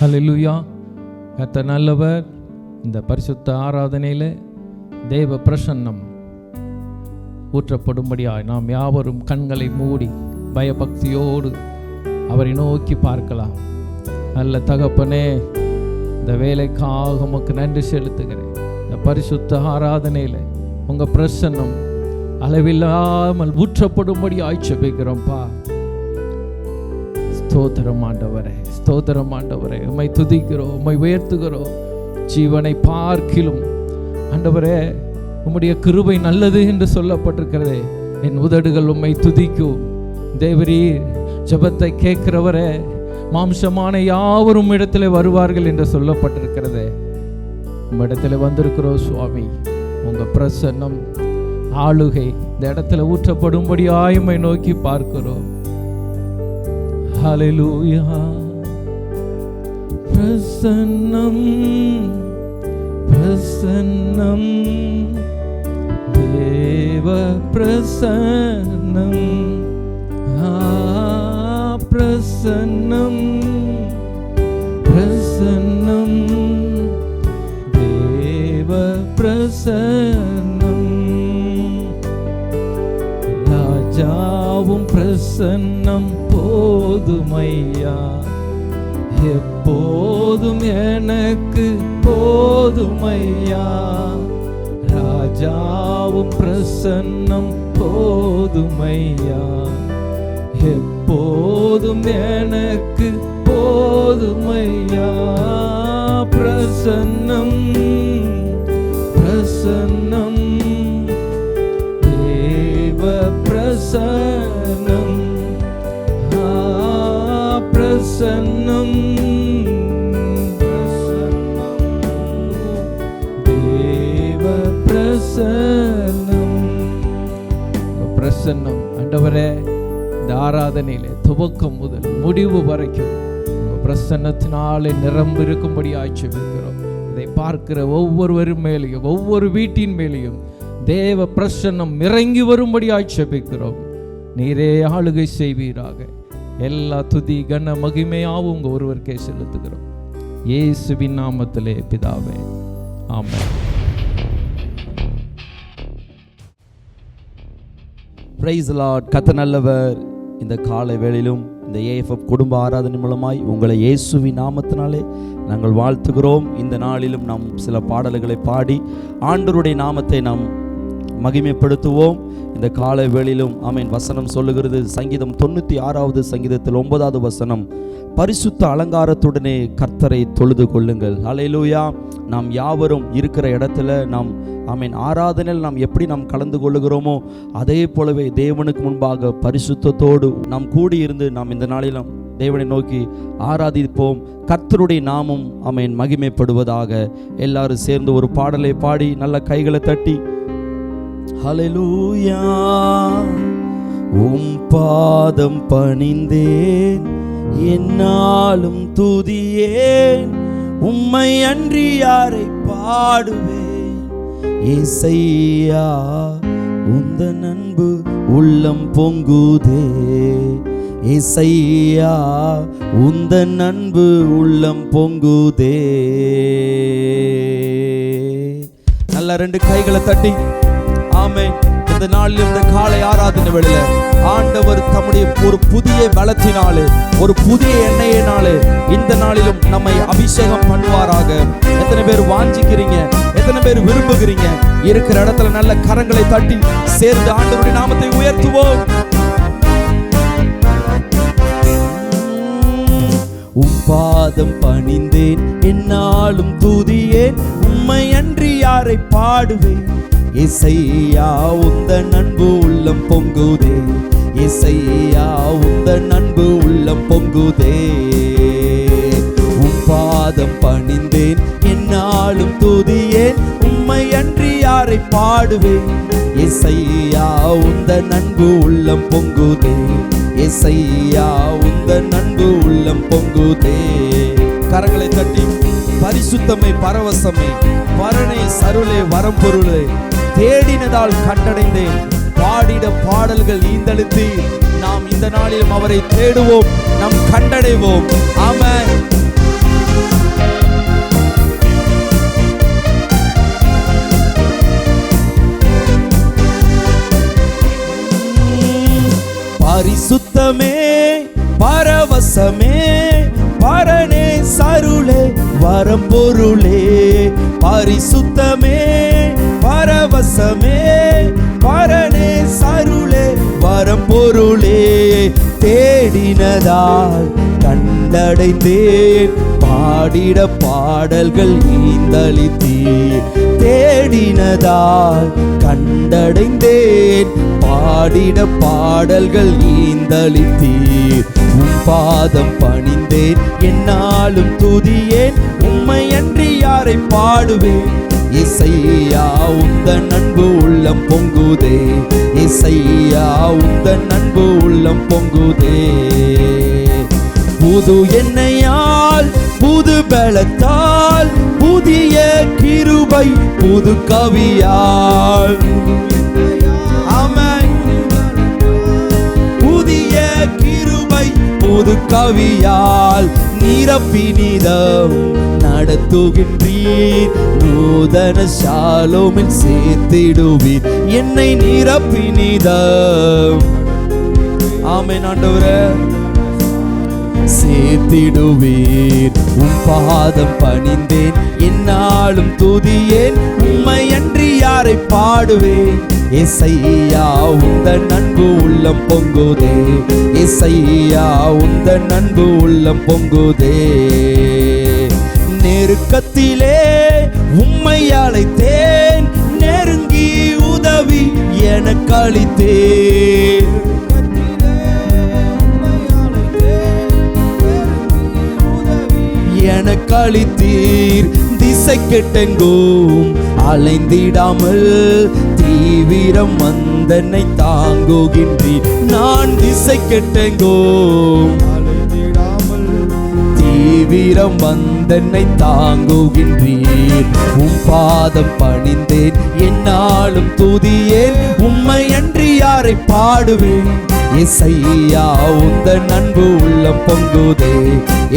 ஹல்லேலூயா. கர்த்தர் நல்லவர். இந்த பரிசுத்த ஆராதனையில் தேவ பிரசன்னம் ஊற்றப்படும்படியாய் நாம் யாவரும் கண்களை மூடி பயபக்தியோடு அவரை நோக்கி பார்க்கலாம். நல்ல தகப்பனே, இந்த வேலைக்காக உமக்கு நன்றி செலுத்துகிறேன். இந்த பரிசுத்த ஆராதனையில் உங்கள் பிரசன்னம் அளவில்லாமல் ஊற்றப்படும்படி ஆய்ச்சபிக்கிறோம்ப்பா. ஸ்தோத்திரம் ஆண்டவரே, ஸ்தோத்திரம் ஆண்டவரே. உம்மை துதிக்கிறோம், உம்மை உயர்த்துகிறோம். ஜீவனை பார்க்கிலும் ஆண்டவரே உம்முடைய கிருபை நல்லது என்று சொல்லப்பட்டிருக்கிறதே. என் உதடுகள் உம்மை துதிக்கும். தேவரீர் ஜெபத்தை கேட்கிறவரே, மாம்சமான யாவரும் இடத்துல வருவார்கள் என்று சொல்லப்பட்டிருக்கிறதே. உம்மிடத்துல வந்திருக்கிறோம் சுவாமி. உங்க பிரசன்னம் ஆளுகை இந்த இடத்துல ஊற்றப்படும்படி ஆயுமை நோக்கி பார்க்கிறோம். ஹல்லேலூயா. பிரசன்னம் பிரசன்னம் தேவ பிரசன்னம் பிரசன்னம் பிரசன்னம் தேவ பிரசன்னம் ராஜாவும் பிரசன்னம் போதுமையா, எப்போதும் எனக்கு போதுமையா. ராஜாவும் பிரசன்னம் போதுமையா, எப்போதும் எனக்கு போதுமையா. பிரசன்னம் பிரசன்னம் தேவ பிரசன்னம் பிரசன்னம் தேவ பிரசன்னம். பிரசன்னம் ஆண்டவரே, இந்த ஆராதனையிலே துவக்கம் முதல் முடிவு வரைக்கும் பிரசன்னத்தினாலே நிரம்பி இருக்கும்படி ஆட்சேபிக்கிறோம். இதை பார்க்கிற ஒவ்வொருவரும் மேலேயும் ஒவ்வொரு வீட்டின் மேலேயும் தேவ பிரசன்னம் இறங்கி வரும்படி ஆட்சேபிக்கிறோம். நீரே ஆளுகை செய்வீராக. எல்லா துதி கன மகிமையாவும் உங்க ஒருவருக்கே செலுத்துகிறோம். இயேசுவின் நாமத்திலே பிதாவே, ஆமென். Price the Lord. கர்த்தர் நல்லவர். இந்த காலை வேளையிலும் இந்த ஏஎஃப்எஃப் குடும்ப ஆராதனை மூலமாய் உங்களை இயேசுவின் நாமத்தினாலே நாங்கள் வாழ்த்துகிறோம். இந்த நாளிலும் நாம் சில பாடல்களை பாடி ஆண்டவருடைய நாமத்தை நாம் மகிமைப்படுத்துவோம். இந்த காலை வேளையிலும் ஆமென். வசனம் சொல்லுகிறது, சங்கீதம் 96வது சங்கீதத்தில் 9வது வசனம், பரிசுத்த அலங்காரத்துடனே கர்த்தரை தொழுது கொள்ளுங்கள். ஹல்லேலூயா. நாம் யாவரும் இருக்கிற இடத்துல நாம் ஆமென் ஆராதனையில் நாம் எப்படி நாம் கலந்து கொள்ளுகிறோமோ அதே போலவே தேவனுக்கு முன்பாக பரிசுத்தத்தோடு நாம் கூடியிருந்து நாம் இந்த நாளிலும் தேவனை நோக்கி ஆராதிப்போம். கர்த்தருடைய நாமம் ஆமென் மகிமைப்படுவதாக. எல்லாரும் சேர்ந்து ஒரு பாடலை பாடி நல்ல கைகளை தட்டி ஹல்லேலூயா. உம் பாதம் பணிந்தேன், என்னாலும் துதியேன், உம்மை அன்றி யாரை பாடுவேன். ஏசையா உந்தன் அன்பு உள்ளம் பொங்குதே, ஏசையா உந்தன் அன்பு உள்ளம் பொங்குதே. நல்ல ரெண்டு கைகளை தட்டி ஆமென். இந்த நாளில் இந்த காலை ஆராதனை வேளையில ஆண்டவர் தம்முடைய ஒரு புதிய பலத்தினாலே ஒரு புதிய எண்ணெயினாலே இந்த நாளிலும் நம்மை அபிஷேகம் பண்ணுவாராக. எத்தனை பேர் வாஞ்சிக்கிறீங்க? எத்தனை பேர் விரும்புகிறீங்க? இருக்கிற இடத்துல நல்ல கரங்களை தட்டி சேர்ந்து ஆண்டவருடைய நாமத்தை உயர்த்துவோம். உம் பாதம் பணிந்தேன், என்னாலும் துதியேன், உம்மை அன்றி யாரை பாடுவேன். ஏசையா உந்தன் அன்பு உள்ளம் பொங்குதே, ஏசையா உந்தன் அன்பு உள்ளம் பொங்குதே. உம் பாதம் பணிந்தேன், என்னாலும் துதியேன், உம்மை அன்றி யாரை பாடுவேன். ஏசையா உந்தன் அன்பு உள்ளம் பொங்குதே, ஏசையா உந்தன் அன்பு உள்ளம் பொங்குதே. கரங்களை தட்டி பரிசுத்தமே பரவசமே பரணே சருளே வரம்பொருளே தேடினதால் கண்டடைந்தேன், பாடிட பாடல்கள் ஈந்தெழுத்து நாம் இந்த நாளிலும் அவரை தேடுவோம், நாம் கண்டடைவோம். ஆமென். பரிசுத்தமே பரவசமே பரனே சருளே வரம்பொருளே. பரிசுத்தமே பரவசமே பரனே சருளே வரம்பொருளே. தேடினதால் கண்டடைந்தேன் பாடிட பாடல்கள் ஈந்தளித்தீர். தேடினதால் கண்டடைந்தேன் பாடிட பாடல்கள் ஈந்தளித்தீர். உம் பாதம் பணிந்தேன் என்னாலும் துதியேன் உம்மை அன்றி யாரை பாடுவேன். இசையா உந்தன் அன்பு உள்ளம் பொங்குதே. இசையா உந்தன் அன்பு உள்ளம் பொங்குதே. புது எண்ணெயால் புது பலத்தால் புதிய கிருபை புது கவியால் ஆமென். புதிய கிருபை புது கவியால் நிரப்பினிதம் நடத்துகின்றீர். நூதன ஷாலோமில் சேர்த்திடுவீர் என்னை நிரப்பினிதம். ஆமென் ஆண்டவரே சேர்த்திடுவீர். உம் பாதம் பணிந்தேன் என்னாலும் துதியேன் உம்மை அன்றி யாரை பாடுவேன். இசையா உந்தன் அன்பு உள்ளம் பொங்குதே. இசையா உந்தன் அன்பு உள்ளம் பொங்குதே. நெருக்கத்திலே உம்மை அழைத்தேன் நெருங்கி உதவி எனக்கு அளித்தேன். எனக்கு அளித்தீர். திசை கெட்டெங்கும் அலைந்திடாமல் தீவிரம் வந்தனை தாங்குகின்றீர். நான் திசை கெட்டெங்கும் அலைந்திடாமல் தீவிரம் வந்தனை தாங்குகின்றீர். உம் பாதம் பணிந்தேன் என்னாலும் துதியேன் உம்மை அன்றி யாரை பாடுவேன். இசையா உந்தன் அன்பு உள்ளம் பொங்குதே.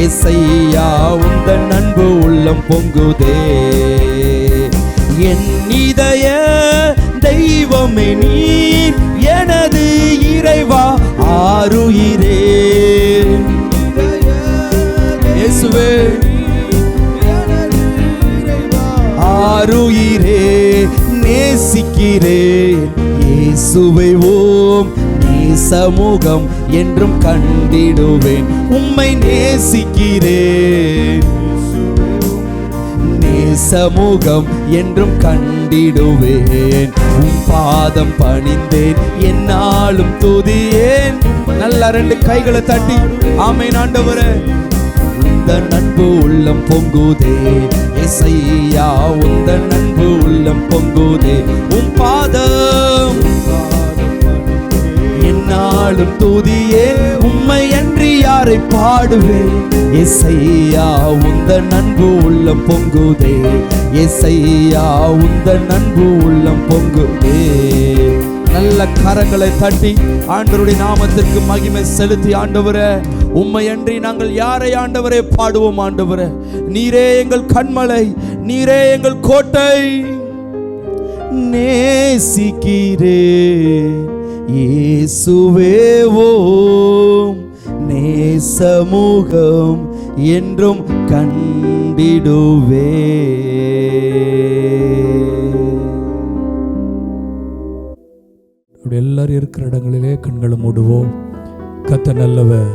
இசையா உந்தன் அன்பு உள்ளம் பொங்குதே. என் இதய தெய்வமே நீர் எனது இறைவா ஆருயிரே. இயேசுவே ஆருயிரே நேசிக்கிறேன் இயேசுவை ஓம். சமூகம் என்றும் கண்டிடுவேன் உம்மை நேசிக்கிறேன். நேசமுகம் என்றும் கண்டிடுவேன். உம் பாதம் பணிந்தேன் என்னாலும் துதியேன். நல்ல ரெண்டு கைகளை தட்டி ஆமென் ஆண்டவரே. உந்தன் அன்பு உள்ளம் பொங்குதே. இசையா உந்தன் அன்பு உள்ளம் பொங்குதே. உம் பாதம் என்னாலும் துதியே உம்மை அன்றி யாரை பாடுவேன். இசையா உந்தன் அன்பு உள்ளம் பொங்குதே. இசையா உந்தன் அன்பு உள்ளம் பொங்குதே. நல்ல கரங்களை தட்டி ஆண்டவருடைய நாமத்திற்கு மகிமை செலுத்தி ஆண்டவரே உம்மை அன்றி நாங்கள் யாரை ஆண்டவரே பாடுவோம். ஆண்டவரே நீரே எங்கள் கண்மலை, நீரே எங்கள் கோட்டை. நேசிக்கிறேன் இயேசுவே ஓம். நேசமுகம் என்றும் கண்டிடுவே. எல்லாரும் இருக்கிற இடங்களிலே கண்களை மூடுவோம். கர்த்தர் நல்லவர்,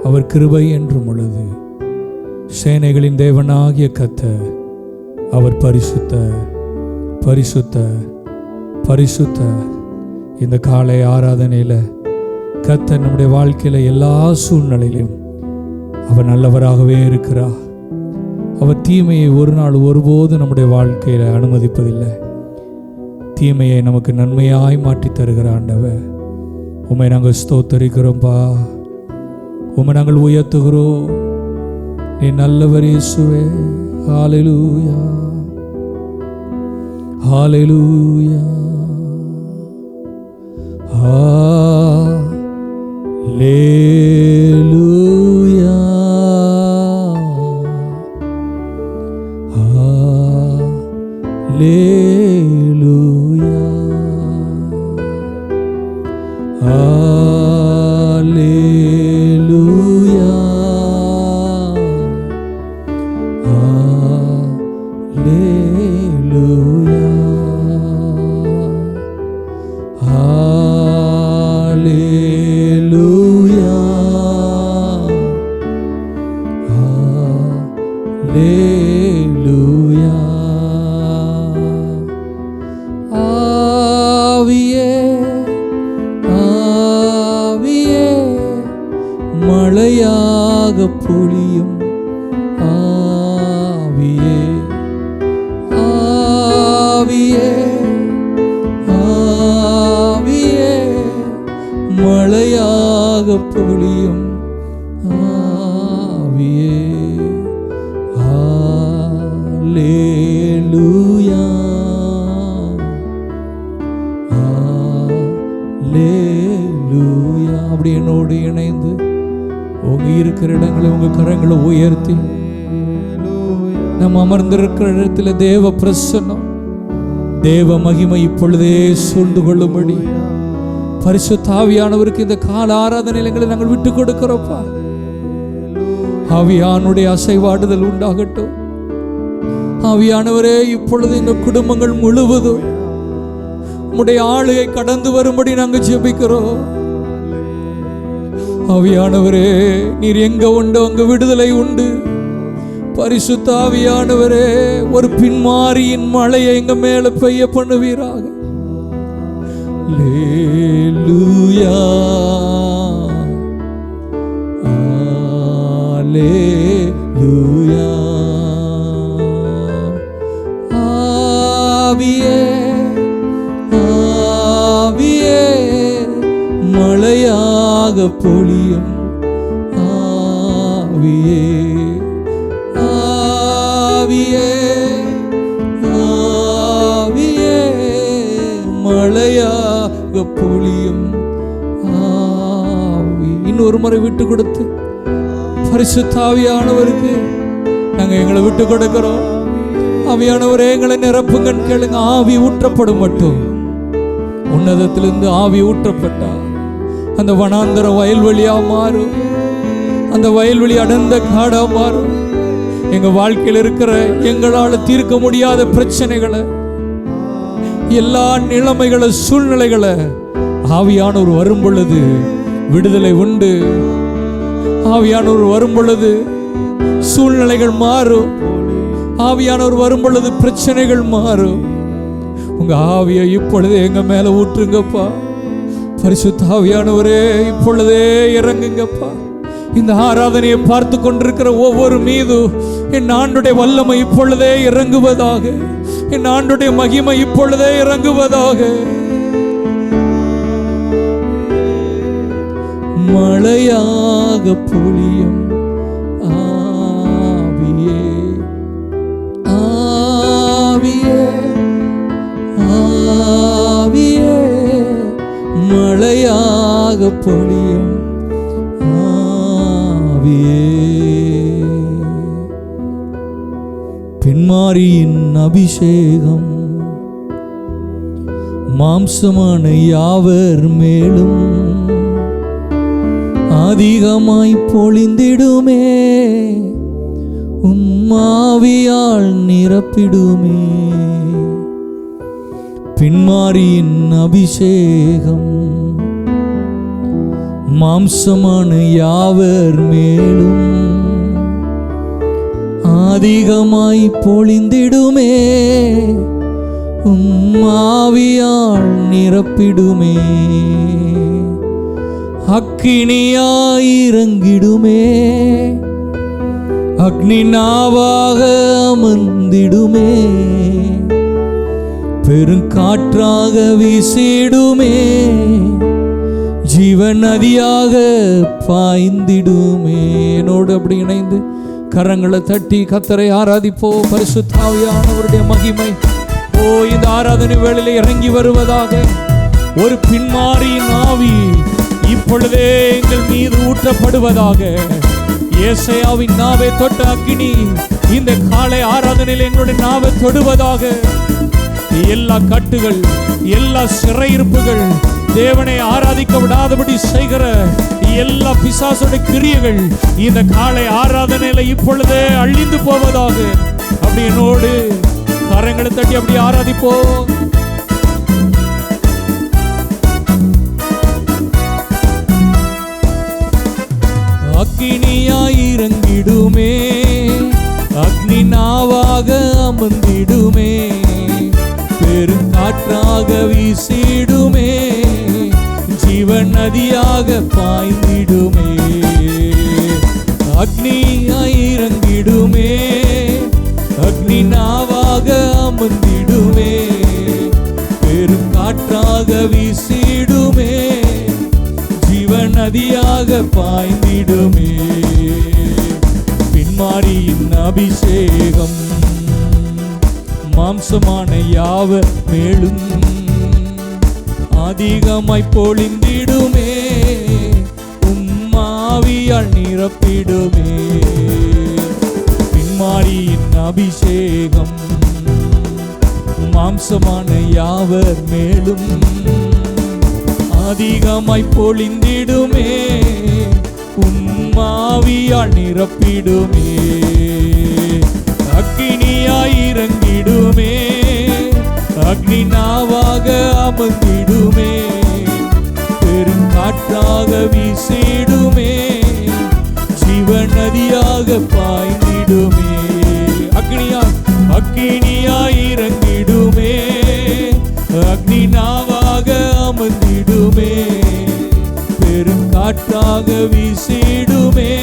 அவர் கிருபை என்றும் உள்ளது. சேனைகளின் தேவனாகிய கர்த்தர் அவர் பரிசுத்தர், பரிசுத்தர், பரிசுத்தர். இந்த காலை ஆராதனையில் கர்த்தர் நம்முடைய வாழ்க்கையில் எல்லா சூழ்நிலையிலும் அவர் நல்லவராகவே இருக்கிறார். அவர் தீமையை ஒரு நாள் ஒருபோது நம்முடைய வாழ்க்கையில் அனுமதிப்பதில்லை. தீமையை நமக்கு நன்மையாய் மாற்றி தருகிற ஆண்டவர், உம்மை நாங்கள் ஸ்தோத்தரிக்கிறோம்பா, உம்மை நாங்கள் உயர்த்துகிறோம். நீ நல்லவர் இயேசுவே. ஹல்லேலூயா, ஹல்லேலூயா, ஹல்லேலூயா, ஹல்லேலூயா, ஹல்லேலூயா. மழையாக பொழியும் ஆவியே, ஆவியே, ஆவியே, மழையாக பொழியும் ஆவியே. ஹல்லேலூயா, ஹல்லேலூயா. அப்படி என்னோடு இணைந்து உங்க இருக்கிற இடங்களை உங்க கரங்களை உயர்த்தி நம்ம அமர்ந்திருக்கிற இடத்துல தேவ பிரசன்னம், தேவ மகிமை இப்பொழுதே சூழ்ந்து கொள்ளும்படி பரிசுத்த ஆவியானவருக்கு இந்த கால ஆராதனை எங்களை நாங்கள் விட்டு கொடுக்கிறோப்பா. ஆவியானுடைய அசைவாடுதல் உண்டாகட்டும். ஆவியானவரே, இப்பொழுது எங்கள் குடும்பங்கள் முழுவதும் உம்முடைய ஆளுகை கடந்து வரும்படி நாங்கள் ஜெபிக்கிறோம். ஆவியானவரே, நீர் எங்க உண்டு அங்க விடுதலை உண்டு. பரிசுத்த ஆவியானவரே, ஒரு பின்மாரியின் மழையை எங்க மேல பெய்ய பண்ணுவீராக. அல்லேலூயா, அல்லேலூயா. ஆவியே, ஆவியே, மழையாக பொழியும் ஆவியே, ஆவியே, ஆவியே, மழையாக பொழியும் ஆவி. இன்னொரு முறை விட்டு கொடுத்து பரிசுத்த ஆவியானவருக்கு நாங்கள் எங்களை விட்டு கொடுக்கிறோம். ஆவியானவரே, எங்களை நிரப்புங்கன்னு கேளுங்க. ஆவி ஊற்றப்படும் மட்டும் உன்னதத்திலிருந்து ஆவி ஊற்றப்பட்டா அந்த வனாந்தர வயல்வெளியா மாறும், அந்த வயல்வெளி அடர்ந்த காடா மாறும். எங்க வாழ்க்கையில் இருக்கிற எங்களால் தீர்க்க முடியாத பிரச்சனைகளை, எல்லா நிலைமைகளை, சூழ்நிலைகளை ஆவியானவர் வரும் பொழுது விடுதலை உண்டு. ஆவியானவர் வரும் பொழுது சூழ்நிலைகள் மாறும். ஆவியானவர் வரும் பொழுது பிரச்சனைகள் மாறும். உங்க ஆவியை இப்பொழுதே எங்க மேல ஊற்றுங்கப்பா. பரிசுத்த ஆவியானவரே, இப்பொழுதே இறங்குங்கப்பா. இந்த ஆராதனையை பார்த்து கொண்டிருக்கிற ஒவ்வொரு மீது என் ஆண்டுடைய வல்லமை இப்பொழுதே இறங்குவதாக. என் ஆண்டுடைய மகிமை இப்பொழுதே இறங்குவதாக. மழையாக பொழியும் ஆவியே, ஆவியே, ஆவியே, மழையாக பொழியும் ஆவியே. பின்மாரியின் அபிஷேகம் மாம்சமான யாவர் மேலும் அதிகமாய் பொழிந்திடுமே, உம்மாவியால் நிரப்பிடுமே. பின்மாரியின் அபிஷேகம் மாம்சமான யாவர் மேலும் அதிகமாய் பொழிந்திடுமே, உம்மாவியால் நிரப்பிடுமே. அக்கினியாயிரங்கிடுமே, அக்னி நாவாக அமர்ந்திடுமே, பெருங்காற்றாக வீசிடுமே, ஜீவன் நதியாக பாய்ந்திடுமே. என்னோடு அப்படி இணைந்து கரங்களை தட்டி கர்த்தரை ஆராதிப்போம். பரிசுத்த ஆவியானவருடைய மகிமை இந்த ஆராதனை வேளையிலே இறங்கி வருவதாக. ஒரு பின்மாரியின் ஆவி இப்பொழுதே எங்கள் மீது ஊற்றப்படுவதாக. ஏசாயாவின் நாவை தொட்ட அக்கினி இந்த காலை ஆராதனையில் எங்களுடைய நாவை தொடுவதாக. எல்லா கட்டுகள், எல்லா சிறையிருப்புகள், தேவனை ஆராதிக்க விடாதபடி செய்கிற எல்லா பிசாசுடைய கிரியைகள் இந்த காலை ஆராதனையில இப்பொழுதே அழிந்து போவதாக. அப்படி என்னோடு கரங்களை தட்டி அப்படி ஆராதிப்போம். அக்கினியாயிரங்கிடுமே, அக்னி நாவாக அமர்ந்திடுமே, பெருங்காற்றாக வீசிடுமே, ஜீவன் நதியாக பாய்ந்திடுமே. அக்னியாய் இறங்கிடுமே, அக்னி நாவாக அமர்ந்திடுமே, பெரும் காற்றாக வீசிடுமே, ஜீவன் நதியாக பாய்ந்திடுமே. பின்மாரியின் அபிஷேகம் மாம்சமான யாவர் மேலும் அதிகமாய் பொழிந்திடுமே, உம்மாவியால் நிரப்பிடுமே. பின்மாரியின் அபிஷேகம் மாம்சமான யாவர் மேலும் அதிகமாய் பொழிந்திடுமே, உம்மாவியால் நிரப்பிடுமே. அக்னியாய் இறங்கிடுமே, அக்னி நாவாக அமர்ந்திடுமே, பெரும் காற்றாக வீசிடுமே, ஜீவன் நதியாக பாய்ந்திடுமே. அக்னியாய் இறங்கிடுமே, அக்னி நாவாக அமர்ந்திடுமே, பெரும் காற்றாக வீசிடுமே.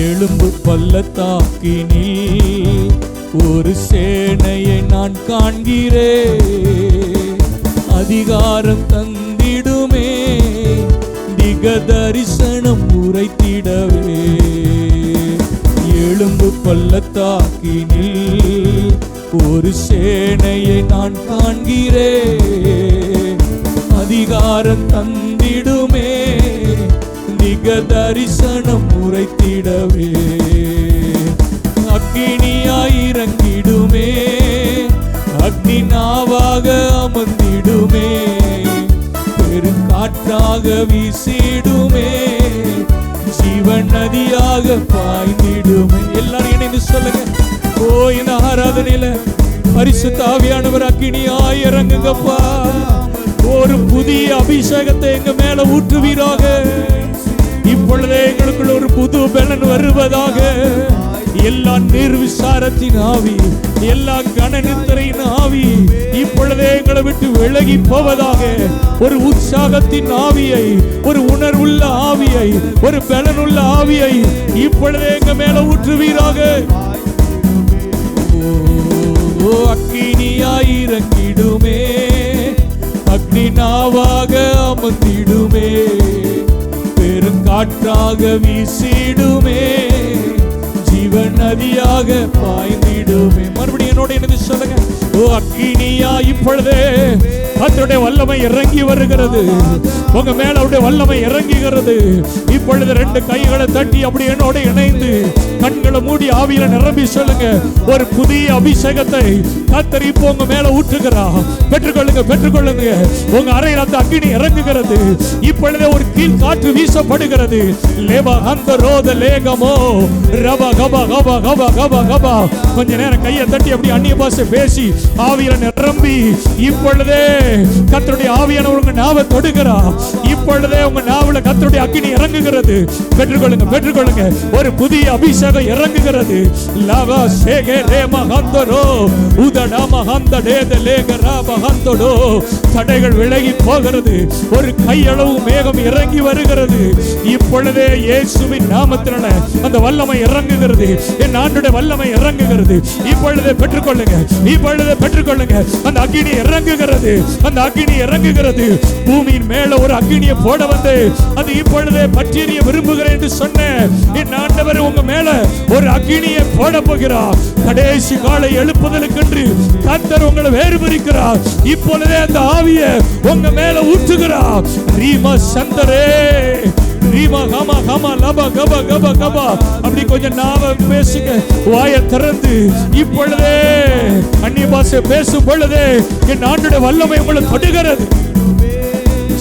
எழும்பு பள்ளத்தாக்கினில் ஒரு சேனையை நான் காண்கிறேன், அதிகாரம் தந்திடுமே, திக தரிசனம் உரைத்திடவே. எழும்பு பள்ளத்தாக்கினில் ஒரு சேனையை நான் காண்கிறேன், அதிகாரம் தந்திடுமே, திக தரிசனம் உரைத்திடவே. அக்னியாய் இறங்கிடுமே, அக்னி நாவாக அமர்ந்திடுமே, பெரும் காற்றாக வீசிடுமே, ஜீவன் நதியாக பாய்ந்திடுமே. எல்லாரும் இணைந்து சொல்லுங்க. ஓ, இந்த ஆராதனையில பரிசுத்த ஆவியானவர் அக்னியாய் இறங்குங்கப்பா. ஒரு புதிய அபிஷேகத்தை எங்க மேல ஊற்றுவீராக. இப்பொழுதே எங்களுக்குள்ள ஒரு புது பலன் வருவதாக. எல்லா நிர்விசாரத்தின் ஆவி, எல்லா கனநித்திரையின் ஆவி இப்பொழுதே எங்களை விட்டு விலகி போவதாக. ஒரு உற்சாகத்தின் ஆவியை, ஒரு உணர்வுள்ள ஆவியை, ஒரு பலனுள்ள ஆவியை இப்பொழுதே எங்க மேல ஊற்றுவீராக. ஓ, அக்னியாய் இறங்கிடுமே, அக்னி நாவாக அமர்ந்திடுமே, பெரும் காற்றாக வீசிடுமே, ஜீவன் நதியாக பாய்ந்திடுமே. மறுபடியும் என்னோட என்ன சொல்லுங்க. ஓ, அக்னியா இப்பொழுதே கர்த்தருடைய வல்லமை இறங்கி வருகிறது. உங்க மேல அவருடைய வல்லமை இறங்குகிறது. இப்பொழுது ரெண்டு கைகளை தட்டி அப்படி என்னோட இணைந்து கண்களை மூடி ஆவியில நிரம்பி சொல்லுங்க. ஒரு புதிய அபிஷேகத்தை கர்த்தர் இப்போ உங்க மேல ஊற்றுகிறார். பெற்றுக்கொள்ளுங்க, பெற்றுக்கொள்ளுங்க. உங்க அறையில் அந்த அக்னி இறங்குகிறது. இப்பொழுதே ஒரு கீழ் காற்று வீசப்படுகிறது. லேபா அந்த ரோத லேகமோ ரபா கபா கபா கபா கபா கபா. கொஞ்ச நேரம் கையை தட்டி அப்படி அந்நிய பாஷை பேசி ஆவியில நிரம்பி இப்பொழுதே கர்த்தருடைய ஆவியானவர் உங்க நாவை தொடுகிறார். இப்பொழுதே உங்க நாவுல கர்த்தருடைய அக்னி இறங்குகிறது. பெற்றுக்கொள்ளுங்க, பெற்றுக்கொள்ளுங்க. ஒரு புதிய அபிஷேகம் இறங்குகிறது. லவா சேகே ரேமா ஹந்தரோ உதடா மஹந்த டேத லேகரா மஹந்தடோ. தடைகள் விலகி போகிறது. ஒரு கையளவு மேகம் இறங்கி வருகிறது. இப்பொழுதே இயேசுவின் நாமத்தினால அந்த வல்லமை இறங்குகிறது. என் ஆண்டுடைய வல்லமை இறங்குகிறது. இப்பொழுதே பெற்றுக்கொள்ளுங்க, இப்பொழுதே பெற்றுக்கொள்ளுங்க. அந்த அக்னி இறங்குகிறது, அந்த அக்னி இறங்குகிறது. பூமியின் மேல ஒரு அக்னியை போட வந்து அது இப்பொழுதே பற்றிய விரும்புகிறேன் என்று சொன்னேன். என் ஆண்டவர் உங்க மேல ஒரு அக்னியை போட போகிறார். கடைசி காலை எழுப்புதலுக்கென்று கர்த்தர் உங்களை வேறுபிரிக்கிறார். இப்பொழுதே அந்த ஆவியை உங்க மேல ஊற்றுகிறார். ரீமா சந்தரே ரீமா கமா கமா லபா கபா கபா கபா. அப்படி கொஞ்சம் நாவ பேசுங்க, வாயை திறந்து. இப்பொழுதே அந்நிய பாஷை பேசும் பொழுதே என் ஆண்டுடைய வல்லமை உங்களை தொடுகிறது.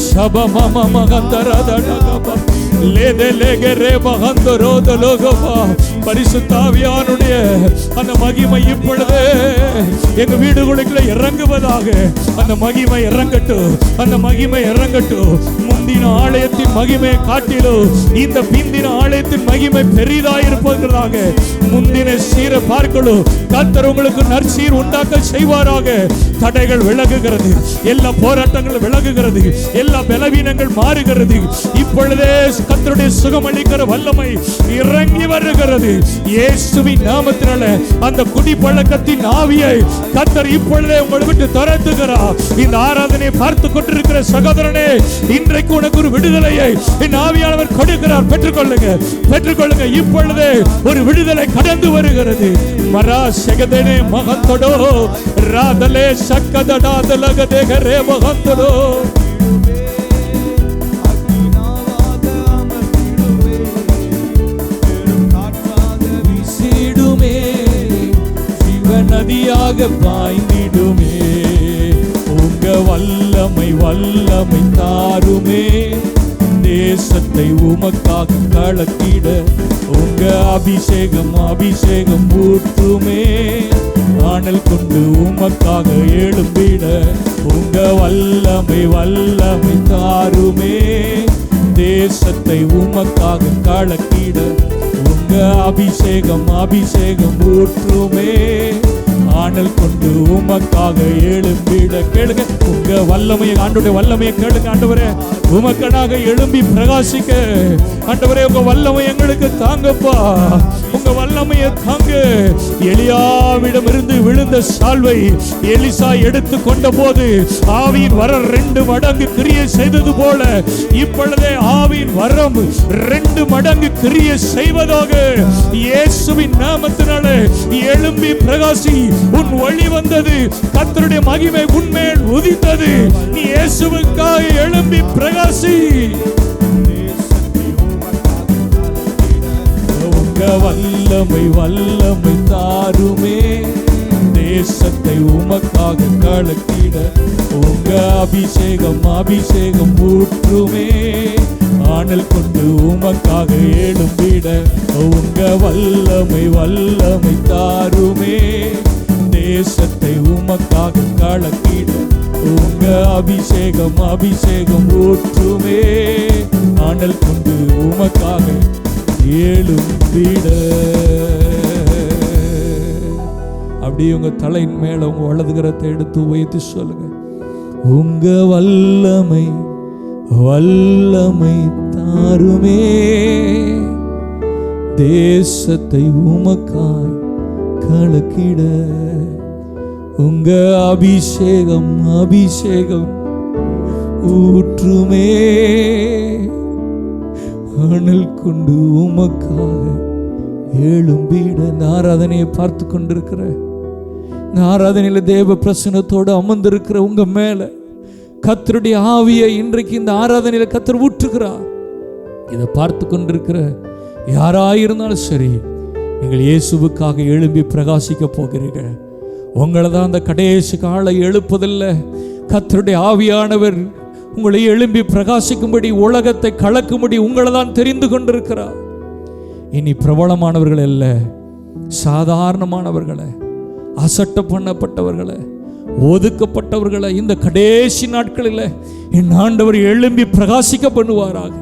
சபா மாமா மகந்தரதடகபா லேதே லேகரே மகந்தரோதலோகபா. பரிசுத்த ஆவியானுடைய அந்த மகிமை இப்பொழுது எங்க வீடுகளுக்குள்ள இறங்குவதாக. அந்த மகிமை இறங்கட்டும், அந்த மகிமை இறங்கட்டும். முந்தின ஆலயத்தின் மகிமை காட்டிலும் இந்த பிந்தின ஆலயத்தின் மகிமை பெரிதாயிருப்பதாக. முந்தின சீரை பார்க்கணும். கர்த்தர் உங்களுக்கு நற்சீர் உண்டாக்க செய்வாராக. தடைகள் விலகுகிறது, எல்லா போராட்டங்கள் விலகுகிறது, எல்லா பலவீனங்கள் மாறுகிறது. இப்பொழுதே கர்த்தருடைய சுகமளிக்கிற வல்லமை இறங்கி வருகிறது. இயேசுவின் நாமத்தினால அந்த குடிப்பழக்கத்தின் ஆவியை கர்த்தர் இப்பொழுதே உங்களை விட்டு துரத்துகிறார். இந்த ஆராதனையை பார்த்து கொண்டிருக்கிற சகோதரனே, இன்றைக்கு உனக்கு ஒரு விடுதலையை இந்த ஆவியானவர் கொடுக்கிறார். பெற்றுக்கொள்ளுங்க, பெற்றுக்கொள்ளுங்க. இப்பொழுதே ஒரு விடுதலை கடந்து வருகிறது. மரா செகதனே மகந்தடோ ராதலே சக்கதடாதலகதேகரே மகந்தடோ. வீசிடுமே, நதியாக பாய்ந்திடுமே. உங்க வல்லமை வல்லமை தாருமே, தேசத்தை உமக்காக கலக்கிட. உங்க அபிஷேகம் அபிஷேகம் ஊற்றுமே, ஆனல் கொண்டு உமக்காக எழும்பிட. உங்க வல்லமை வல்லமை தாருமே, தேசத்தை உமக்காக கலக்கிட. உங்க அபிஷேகம் அபிஷேகம் ஊற்றுமே, ஆனல் கொண்டு உமக்காக எழும்பிட. கேளுங்க, உங்க வல்லமையை, ஆண்டவருடைய வல்லமையை கேளுங்க. ஆண்டவரே, உமக்கனாக எழும்பி பிரகாசிக்க. ஆண்டவரே, உங்க வல்லமை எங்களுக்கு தாங்கப்பா, உங்க வல்லமையை தாங்க. எலியாவிடம் இருந்து விழுந்த சால்வை எலிசா எடுத்து கொண்ட போது ஆவியின் வரம் 2 மடங்கு கிரியை செய்தது போல இப்பொழுதே ஆவியின் வரம் 2 மடங்கு கிரியை செய்வதாக இயேசுவின் நாமத்தினாலே எழும்பி பிரகாசி. உன் ஒளி வந்தது, கர்த்தருடைய மகிமை உன்மேல் உதித்தது. நீ இயேசுவுக்காக எழும்பி பிரகாசி. உங்க வல்லமை வல்லமை தாருமே, தேசத்தை உமக்காக கலக்கிட. உங்க அபிஷேகம் அபிஷேகம் ஊற்றுமே, ஆனல் கொண்டு உமக்காக எழும்பிட. உங்க வல்லமை வல்லமை தாருமே, தேசத்தை உமக்காக கலக்கிட. உங்க அபிஷேகம் அபிஷேகம் ஊற்றுமே, ஆனல் கொண்டு உமக்காக எழும்பிட. அப்படியே உங்க தலையின் மேல உங்க வலதுகரத்தை எடுத்து உயர்த்தி சொல்லுங்க, உங்க வல்லமை வல்லமை தாருமே, தேசத்தை உமக்காய் கலக்கிட. உங்க அபிஷேகம் அபிஷேகம் ஊற்றுமே, அனல் கொண்டு உமக்காக எழும்பிட. இந்த ஆராதனையை பார்த்து கொண்டிருக்கிற, இந்த ஆராதனையில தேவ பிரசன்னத்தோடு அமர்ந்திருக்கிற உங்க மேல கர்த்தருடைய ஆவியை இன்றைக்கு இந்த ஆராதனையில கர்த்தர் ஊற்றுகிறார். இதை பார்த்து கொண்டிருக்கிற யாராயிருந்தாலும் சரி, நீங்கள் இயேசுவுக்காக எழும்பி பிரகாசிக்க போகிறீர்கள். உங்களை தான் அந்த கடைசி காலை எழுப்பதில்லை, கர்த்தருடைய ஆவியானவர் உங்களை எழும்பி பிரகாசிக்கும்படி, உலகத்தை கலக்கும்படி உங்களை தான் தெரிந்து கொண்டிருக்கிறார். இனி பிரபலமானவர்கள் அல்ல, சாதாரணமானவர்களை, அசட்ட பண்ணப்பட்டவர்களை, ஒதுக்கப்பட்டவர்களை இந்த கடைசி நாட்களில் என் ஆண்டவர் எழும்பி பிரகாசிக்க பண்ணுவாராக.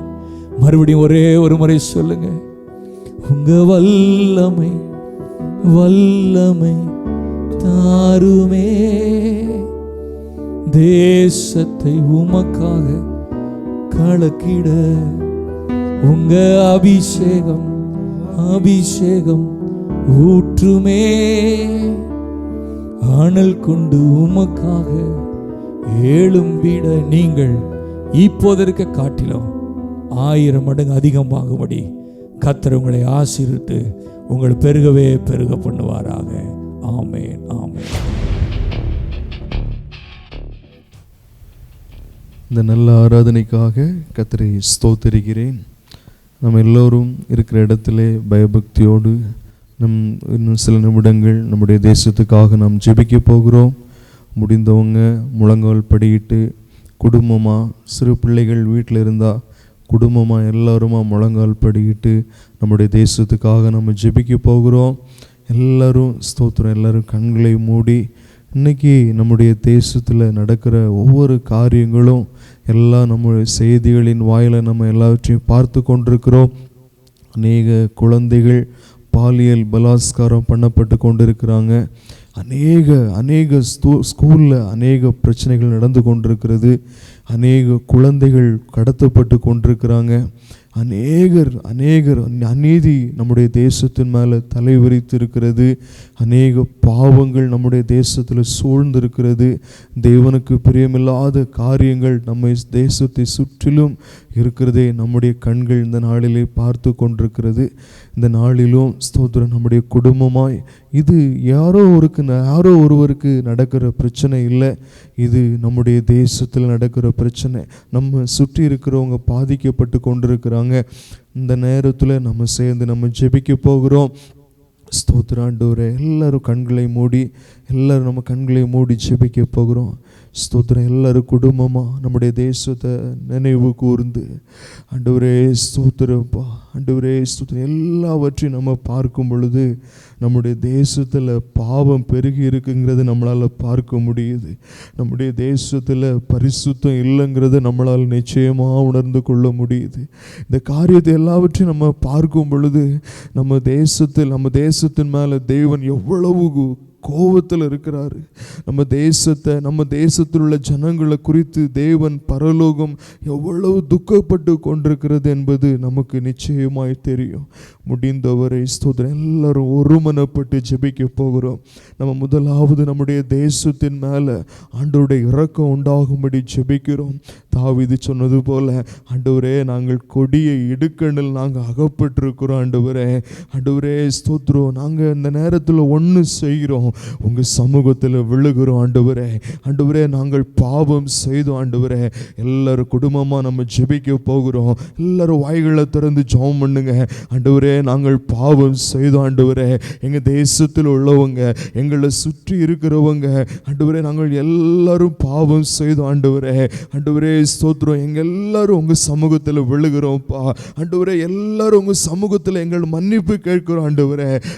மறுபடியும் ஒரே ஒரு முறை சொல்லுங்க, உங்க வல்லமை வல்லமை தாருமே, தேசத்தை உமக்காக கலக்கிட. உங்க அபிஷேகம் அபிஷேகம் ஊற்றுமே, ஆனல் கொண்டு உமக்காக எழும்பிட. நீங்கள் இப்போதற்கு காட்டிலும் 1000 மடங்கு அதிகமாகும்படி கர்த்தர் உங்களை ஆசீர்வித்து உங்கள் பெருகவே பெருக பண்ணுவாராக. ஆமென் ஆமென். இந்த நல்ல ஆராதனைக்காக கர்த்தரை ஸ்தோத்திரிக்கிறேன். நம்ம எல்லோரும் இருக்கிற இடத்துல பயபக்தியோடு இன்னும் சில நிமிடங்கள் நம்முடைய தேசத்துக்காக நாம் ஜெபிக்க போகிறோம். முடிந்தவங்க முழங்கால் படியிட்டு குடும்பமாக, சிறு பிள்ளைகள் வீட்டில் இருந்தால் குடும்பமாக எல்லாருமா முழங்கால் படிக்கிட்டு நம்முடைய தேசத்துக்காக நம்ம ஜெபிக்க போகிறோம். எல்லோரும் ஸ்தோத்திரம், எல்லோரும் கண்களை மூடி இன்றைக்கி நம்முடைய தேசத்தில் நடக்கிற ஒவ்வொரு காரியங்களும் எல்லாம் நம்முடைய செய்திகளின் வாயில நம்ம எல்லாவற்றையும் பார்த்து கொண்டிருக்கிறோம். அநேக குழந்தைகள் பாலியல் பலாத்காரம் பண்ணப்பட்டு கொண்டிருக்கிறாங்க. அநேக ஸ்கூலில் அநேக பிரச்சனைகள் நடந்து கொண்டிருக்கிறது. அநேக குழந்தைகள் கடத்தப்பட்டு கொண்டிருக்கிறாங்க. அநேகர் அநீதி நம்முடைய தேசத்தின் மேலே தலைவிரித்து இருக்கிறது. அநேக பாவங்கள் நம்முடைய தேசத்தில் சூழ்ந்திருக்கிறது. தேவனுக்கு பிரியமில்லாத காரியங்கள் நம்ம தேசத்தை சுற்றிலும் இருக்கிறதே நம்முடைய கண்கள் இந்த நாளிலே பார்த்து கொண்டிருக்கிறது. இந்த நாளிலும் ஸ்தோத்திரம், நம்முடைய குடும்பமாய் இது யாரோ ஒருவருக்கு நடக்கிற பிரச்சனை இல்லை. இது நம்முடைய தேசத்தில் நடக்கிற பிரச்சனை. நம்ம சுற்றி இருக்கிறவங்க பாதிக்கப்பட்டு கொண்டிருக்கிறாங்க. இந்த நேரத்தில் நம்ம சேர்ந்து நம்ம ஜெபிக்க போகிறோம். ஸ்தோத்திரம் ஆண்டவரே, எல்லாரும் நம்ம கண்களை மூடி ஜெபிக்க போகிறோம். ஸ்தோத்திரம், எல்லாரும் குடும்பமாக நம்முடைய தேசத்தை நினைவு கூர்ந்து ஆண்டவரே ஸ்தோத்திரப்பா, ஆண்டவரே ஸ்தோத்திரம், எல்லாவற்றையும் நம்ம பார்க்கும் பொழுது நம்முடைய தேசத்தில் பாவம் பெருகி இருக்குங்கிறது நம்மளால் பார்க்க முடியுது. நம்முடைய தேசத்தில் பரிசுத்தம் இல்லைங்கிறத நம்மளால் நிச்சயமாக உணர்ந்து கொள்ள முடியுது. இந்த காரியத்தை எல்லாவற்றையும் நம்ம பார்க்கும் பொழுது நம்ம தேசத்தின் மேலே தேவன் எவ்வளவு கோபத்தில் இருக்கிறாரு. நம்ம தேசத்தில் உள்ள ஜனங்களை குறித்து தேவன் பரலோகம் எவ்வளவு துக்கப்பட்டு கொண்டிருக்கிறது என்பது நமக்கு நிச்சயமாய் தெரியும். முடிந்தவரை ஸ்தோத்திரம், எல்லாரும் ஒருமனப்பட்டு ஜெபிக்க போகிறோம். நம்ம முதலாவது நம்முடைய தேசத்தின் மேலே ஆண்டவருடைய இரக்கம் உண்டாகும்படி ஜெபிக்கிறோம். தாவீது சொன்னது போல, ஆண்டவரே நாங்கள் கொடிய இடுக்கணில் நாங்கள் அகப்பட்டிருக்கிறோம். ஆண்டவரே ஸ்தோத்திரம், நாங்கள் இந்த நேரத்தில் ஒன்று செய்கிறோம், உங்கள் சமூகத்தில் விழுகிறோம். ஆண்டவரே நாங்கள் பாவம் செய்தோம். ஆண்டவரே எல்லாரும் குடும்பமாக நம்ம ஜெபிக்க போகிறோம். எல்லாரும் வாய்களை திறந்து ஜெபம் பண்ணுங்க. ஆண்டவரே நாங்கள் பாவம் செய்தோம். ஆண்டவரே எங்கள் தேசத்தில் உள்ளவங்க, எங்களை சுற்றி இருக்கிறவங்க, ஆண்டவரே நாங்கள் எல்லாரும் பாவம் செய்தோம். ஆண்டவரே ஸ்தோத்திரம், எங்கள் எல்லாரும் உங்கள் சமூகத்தில் விழுகிறோம்ப்பா. ஆண்டவரே எல்லாரும் உங்கள் சமூகத்தில் எங்கள் மன்னிப்பு கேட்கிறோம்.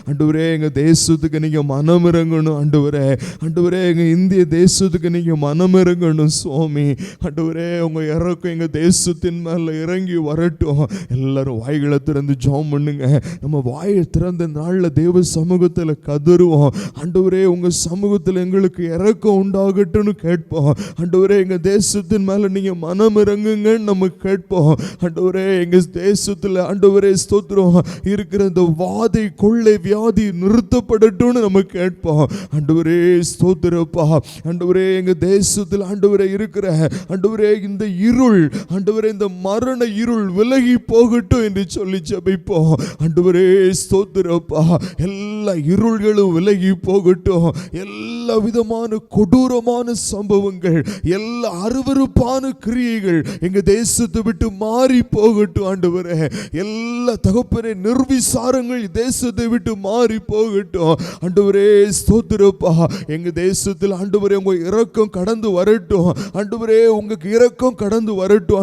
ஆண்டவரே எங்கள் தேசத்துக்கு நீங்கள் மனம் இறங்கணும். ஆண்டவரே எங்கள் இந்திய தேசத்துக்கு நீங்கள் மனம் இறங்கணும் சுவாமி. ஆண்டவரே உங்கள் இறக்கம் எங்கள் தேசத்தின் மேலே இறங்கி வரட்டும். எல்லாரும் வாய்களை திறந்து ஜெபம் பண்ணுங்க. நம்ம வாயை திறந்த நாளில் தேவ சமூகத்தில் கதறுவோம். ஆண்டவரே உங்கள் சமூகத்தில் எங்களுக்கு இறக்கம் உண்டாகட்டும்னு கேட்போம். ஆண்டவரே எங்கள் தேசத்தின் மேலே நீங்கள் மனம் இறங்குங்கன்னு நம்ம கேட்போம். ஆண்டவரே எங்கள் தேசத்தில் ஆண்டவரே ஸ்தோத்திரம் இருக்கிற இந்த வாதை கொள்ளை வியாதி நிறுத்தப்படட்டும்னு நம்ம கேட்போம். ஆண்டவரே ஸ்தோத்திரப்பா, ஆண்டவரே எங்கள் தேசத்தில் ஆண்டவரே இருக்கிற ஆண்டவரே இந்த இருள், ஆண்டவரே இந்த மரண இருள் விலகி போகட்டும் என்று சொல்லி ஜெபிப்போம். ஆண்டவரே ஸ்தோத்திரப்பா, எல்லா இருள்களும் விலகி போகட்டும். எல்லா விதமான கொடூரமான சம்பவங்கள், எல்லா அருவருப்பான கிரியைகள் எங்க தேசத்தை விட்டு மாறி போகட்டும். ஆண்டவரே எல்லா தகப்பனே நிர்விசாரங்கள் தேசத்தை விட்டு மாறி போகட்டும். ஆண்டவரே ஸ்தோத்திரப்பா, எங்க தேசத்தில் ஆண்டவரே உங்க இரக்கம் கடந்து வரட்டும். ஆண்டவரே உங்களுக்கு இரக்கம் கடந்து வரட்டும்.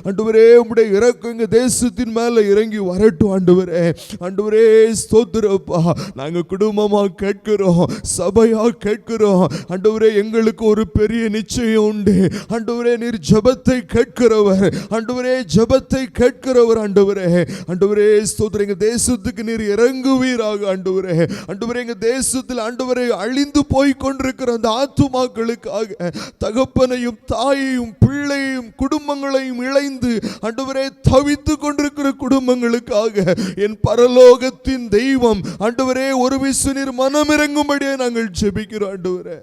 ஆண்டவரே உங்களுடைய இரக்கம் எங்க தேசத்தின் மேல இறங்கி வரட்டும். ஆண்டவரே ஸ்தோத்திரப்பா, நாங்க குடும்பமா கேட்கிறோம், சபையா கேட்கிறோம். ஆண்டவரே எங்களுக்கு ஒரு பெரிய நிச்சயம் உண்டு. ஆண்டவரே நீர் ஜெபத்தை கேட்கிறவர். ஜெபத்தை கேட்கிறவர். ஆண்டவரே ஸ்தோத்திரம், எங்க தேசத்துக்கு நீர் இறங்குவீராக. ஆண்டவரே எங்க தேசத்தில் ஆண்டவரே அழிந்து போய் கொண்டிருக்கிற அந்த ஆத்துமாக்களுக்காக தகப்பனையும் தாயையும் பிள்ளையும் குடும்பங்களையும் இழைந்து ஆண்டவரே தவித்து கொண்டிருக்கிற குடும்பங்களுக்காக என் பரலோகத்தின் தெய்வம் ஆண்டவரே ஒரு விசுநீர் மனமிறங்கும்படியே நாங்கள் ஜெபிக்கிறோம். ஆண்டவரே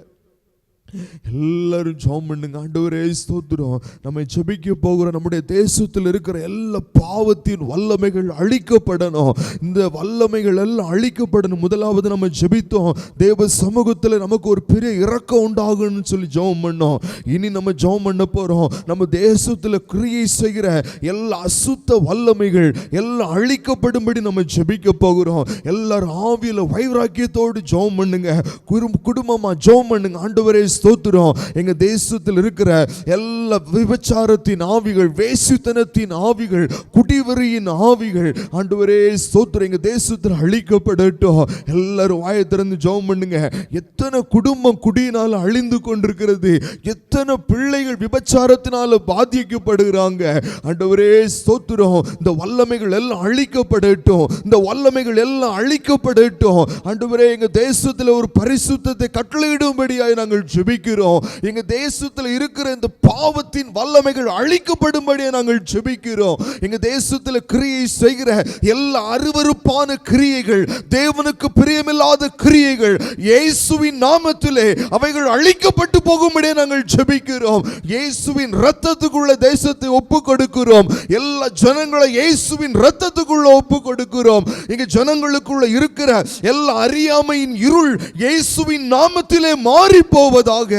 எல்லாரும் ஜெபம் பண்ணுங்க. ஆண்டவரே ஸ்தோத்திரம், நம்ம ஜெபிக்க போகிற நம்முடைய தேசத்தில் இருக்கிற எல்லா பாவத்தின் வல்லமைகள் அழிக்கப்படணும். இந்த வல்லமைகள் எல்லாம் அழிக்கப்படணும். முதலாவது நம்ம ஜெபித்தோம், தேவ சமூகத்தில் நமக்கு ஒரு பெரிய இரக்கம் உண்டாகணும்னு சொல்லி ஜெபம் பண்ணோம். இனி நம்ம ஜெபம் பண்ண போறோம், நம்ம தேசத்தில் கிரியை செய்கிற எல்லா அசுத்த வல்லமைகள் எல்லாம் அழிக்கப்படும்படி நம்ம ஜெபிக்க போகிறோம். எல்லாரும் ஆவியில வைராக்கியத்தோடு ஜெபம் பண்ணுங்க. குடும்பமா ஜெபம் பண்ணுங்க. ஆண்டவரே ஸ்தோத்திரம். எங்க தேசத்தில் இருக்கிற எல்லா விபச்சாரத்தின் ஆவிகள், வேசித்தனத்தின் ஆவிகள், குடிவெறியின் ஆவிகள் ஆண்டவரே ஸ்தோத்திரம் எங்க தேசத்தில் அழிக்கப்படட்டும். எல்லாரும் வாயை திறந்து ஜெபம் பண்ணுங்க. எத்தனை குடும்பம் குடியினால் அழிந்து கொண்டிருக்கிறது, எத்தனை பிள்ளைகள் விபச்சாரத்தினால பாதிக்கப்படுகிறாங்க. ஆண்டவரே ஸ்தோத்திரம், இந்த வல்லமைகள் எல்லாம் அழிக்கப்படட்டும், இந்த வல்லமைகள் எல்லாம் அழிக்கப்படட்டும். ஆண்டவரே எங்க தேசத்தில் ஒரு பரிசுத்தத்தை கட்டளையிடும்படியாய் நாங்கள் ஜெபிக்கிறோம். எங்க தேசத்தில் இருக்கிற இந்த பாவத்தின் வல்லமைகள் அழிக்கப்படும்படியாய் நாங்கள் ஜெபிக்கிறோம். எங்க தேசத்தில் கிரியை செய்கிற எல்லா அருவருப்பான கிரியைகள், தேவனுக்கு பிரியமில்லாத கிரியைகள், இயேசுவின் நாமத்திலே அவைகள் அழிக்கப்பட்டு போகும்படியாய் நாங்கள் ஜெபிக்கிறோம். இயேசுவின் இரத்தத்துக்குள்ள தேசத்தை ஒப்பு கொடுக்கிறோம். எல்லா ஜனங்களை இயேசுவின் இரத்தத்துக்குள்ள ஒப்பு கொடுக்கிறோம். இங்க ஜனங்களுக்குள்ள இருக்கிற எல்லா அறியாமையின் இருள் இயேசுவின் நாமத்திலே மாறி போவதாக.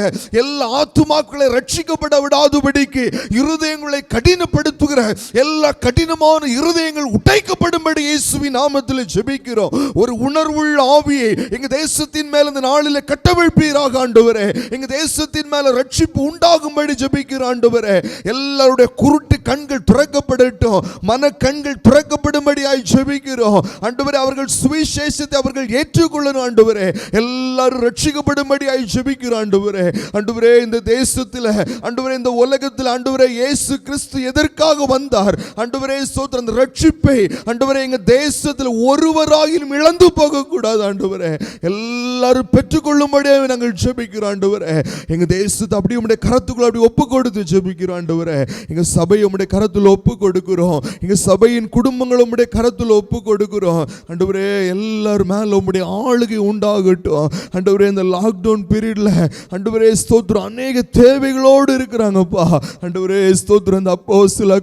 எல்லா ஆத்துமாக்களை ரட்சிக்கப்பட விடாதபடிக்கு இருதயங்களை கடினப்படுத்துகிற எல்லா கடினமான இருதயங்கள் உடைக்கப்படும்படி இயேசுவின் நாமத்தில் ஜெபிக்கிறோம். ஒரு உணர்வுள்ள ஆவியை எங்க தேசத்தின் மேல் இந்த நாளிலே கட்டவிழ்ப்பீராக ஆண்டவரே. எங்க தேசத்தின் மேல ரட்சிப்பு உண்டாகும்படி ஜெபிக்கிறோம் ஆண்டவரே. எல்லாருடைய குருட்டு கண்கள் திறக்கப்படட்டும், மன கண்கள் திறக்கப்படும்படியாய் ஜெபிக்கிறோம் ஆண்டவரே. அவர்கள் சுவிசேஷத்தை அவர்கள் ஏற்றுக்கொள்ளணும் ஆண்டவரே. எல்லாரும் ரட்சிக்கப்படும்படியாய் ஜெபிக்கிறோம் ஆண்டவரே. ஆண்டவரே இந்த தேசத்தில் ஆண்டவரே, இந்த உலகத்தில் ஆண்டவரே இயேசு கிறிஸ்து எதற்காக வந்தார் ஆண்டவரே ஸ்தோத்திரம். அந்த ரட்சிப்பை ஆண்டவரே எங்க தேசத்தில் ஒருவராகிலும் இழந்து போக கூடாது ஆண்டவரே. எல்லாரும் பெற்றுக்கொள்ளும்படியாக நாங்கள் ஜெபிக்கிறோம் ஆண்டவரே. எங்க தேசத்தை அப்படியே உம்முடைய கரத்துக்குள்ள அப்படி ஒப்பு கொடுத்து ஜெபிக்கிறோம் ஆண்டவரே. எங்க சபையை உம்முடைய கரத்தில் ஒப்பு கொடுக்கிறோம். எங்க சபையின் குடும்பங்களை உம்முடைய கரத்தில் ஒப்பு கொடுக்கிறோம் ஆண்டவரே. எல்லாரும் மேல உம்முடைய ஆளுகை உண்டாகட்டும் ஆண்டவரே. இந்த லாக்டவுன் பீரியட்ல ஆண்டவரே ஸ்தோத்திரம் அநேக தேவைகளோடு இருக்கிறாங்கப்பா ஆண்டவரே ஸ்தோத்திரம். இந்த அப்போஸ்தல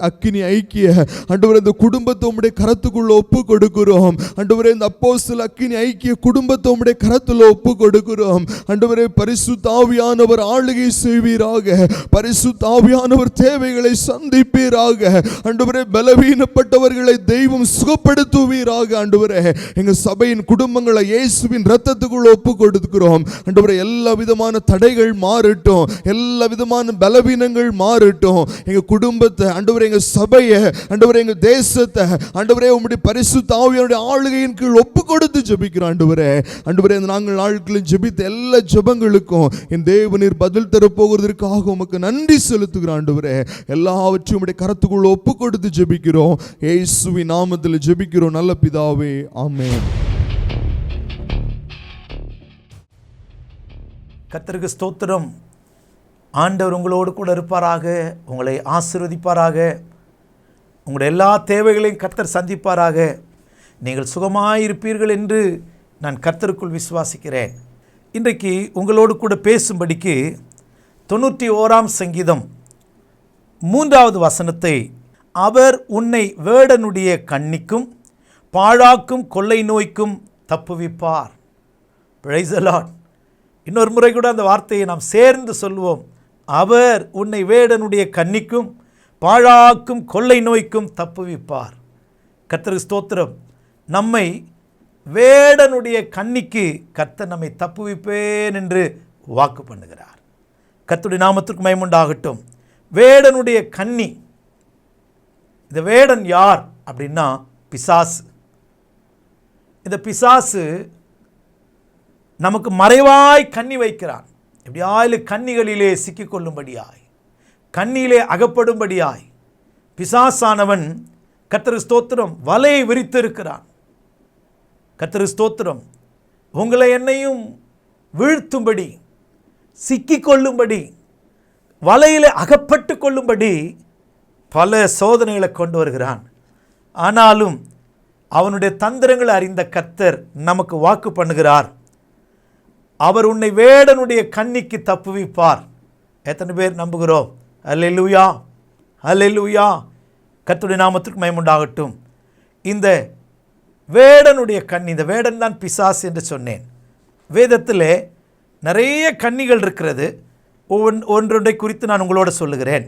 அக்கினி ஐக்கிய ஆண்டவரே இந்த குடும்பத்தை உம்முடைய கரத்துக்குள்ள ஒப்பு கொடுக்கிறோம் ஆண்டவரே. இந்த அப்போஸ்தல அக்கினி ஐக்கிய குடும்பத்தை உம்முடைய கரத்துல ஒப்பு கொடுக்கிறோம் ஆண்டவரே. பரிசுத்த ஆவியானவர் ஆளுகை செய்வீராக, பரிசுத்த ஆவியானவர் தேவைகளை சந்திப்பீராக ஆண்டவரே. பலவீனப்பட்டவர்களை தெய்வம் சுகப்படுத்துவீராக ஆண்டவரே. எங்க சபையின் குடும்பங்களை இயேசுவின் இரத்தத்துக்குள்ள ஒப்பு கொடுக்கிறோம் ஆண்டவரே. எல்லா விதமான தடைகள் மாறட்டும், எல்லா விதமான பலவீனங்கள் மாறட்டும். எங்க குடும்பத்தை ஆண்டவரே, எங்க சபையை ஆண்டவரே, எங்க தேசத்தை ஆண்டவரே உம்முடைய பரிசுத்த ஆவியானுடைய ஆளுகையின் கீழ் ஒப்பு கொடுத்து ஜெபிக்கிறோம் ஆண்டவரே. ஆண்டவரே நாங்கள் நாட்களில் ஜெபித்த எல்லா ஜெபங்களுக்கும் என் தேவனீர் பதில் தரப்போகிறதற்காக உமக்கு நன்றி செலுத்துகிறோம் ஆண்டவரே. எல்லாவற்றையும் உம்முடைய கரத்துக்குள்ள ஒப்பு கொடுத்து ஜெபிக்கிறோம். இயேசுவின் நாமத்தில் ஜெபிக்கிறோம் நல்ல பிதாவே, ஆமென். கர்த்தருக்கு ஸ்தோத்திரம். ஆண்டவர் உங்களோடு கூட இருப்பாராக, உங்களை ஆசீர்வதிப்பாராக, உங்களுடைய எல்லா தேவைகளையும் கர்த்தர் சந்திப்பாராக, நீங்கள் சுகமாயிருப்பீர்கள் என்று நான் கர்த்தருக்குள் விசுவாசிக்கிறேன். இன்றைக்கு உங்களோடு கூட பேசும்படிக்கு 91ஆம் சங்கீதம் 3வது வசனத்தை, அவர் உன்னை வேடனுடைய கண்ணிக்கும் பாழாக்கும் கொள்ளை நோய்க்கும் தப்புவிப்பார். Praise the lord. இன்னொரு முறை கூட அந்த வார்த்தையை நாம் சேர்ந்து சொல்வோம். அவர் உன்னை வேடனுடைய கண்ணிக்கும் பாழாக்கும் கொள்ளை நோய்க்கும் தப்புவிப்பார். கர்த்தருக்கு ஸ்தோத்திரம். நம்மை வேடனுடைய கண்ணிக்கு கர்த்தர் நம்மை தப்புவிப்பேன் என்று வாக்கு பண்ணுகிறார். கர்த்தருடைய நாமத்திற்கு மகிமை உண்டாகட்டும். வேடனுடைய கண்ணி. இந்த வேடன் யார் அப்படின்னா பிசாசு. இந்த பிசாசு நமக்கு மறைவாய் கண்ணி வைக்கிறான். எப்படியாயிலும் கண்ணிகளிலே சிக்கிக்கொள்ளும்படியாய், கண்ணியிலே அகப்படும்படியாய் பிசாசானவன் கர்த்தருக்கு ஸ்தோத்திரம் வலையை விரித்திருக்கிறான். கர்த்தருக்கு ஸ்தோத்திரம் உங்களை என்னையும் வீழ்த்தும்படி, சிக்கிக்கொள்ளும்படி, வலையிலே அகப்பட்டு கொள்ளும்படி பல சோதனைகளை கொண்டு வருகிறான். ஆனாலும் அவனுடைய தந்திரங்களை அறிந்த கர்த்தர் நமக்கு வாக்கு பண்ணுகிறார். அவர் உன்னை வேடனுடைய கண்ணிக்கு தப்புவிப்பார். எத்தனை பேர் நம்புகிறோம்? அல்லேலூயா, அல்லேலூயா. கர்த்தருடைய நாமத்திற்கு மகிமை உண்டாகட்டும். இந்த வேடனுடைய கண்ணி, இந்த வேடன் தான் பிசாசு என்று சொன்னேன். வேதத்திலே நிறைய கண்ணிகள் இருக்கிறது. ஒன்றொன்றை குறித்து நான் உங்களோட சொல்லுகிறேன்.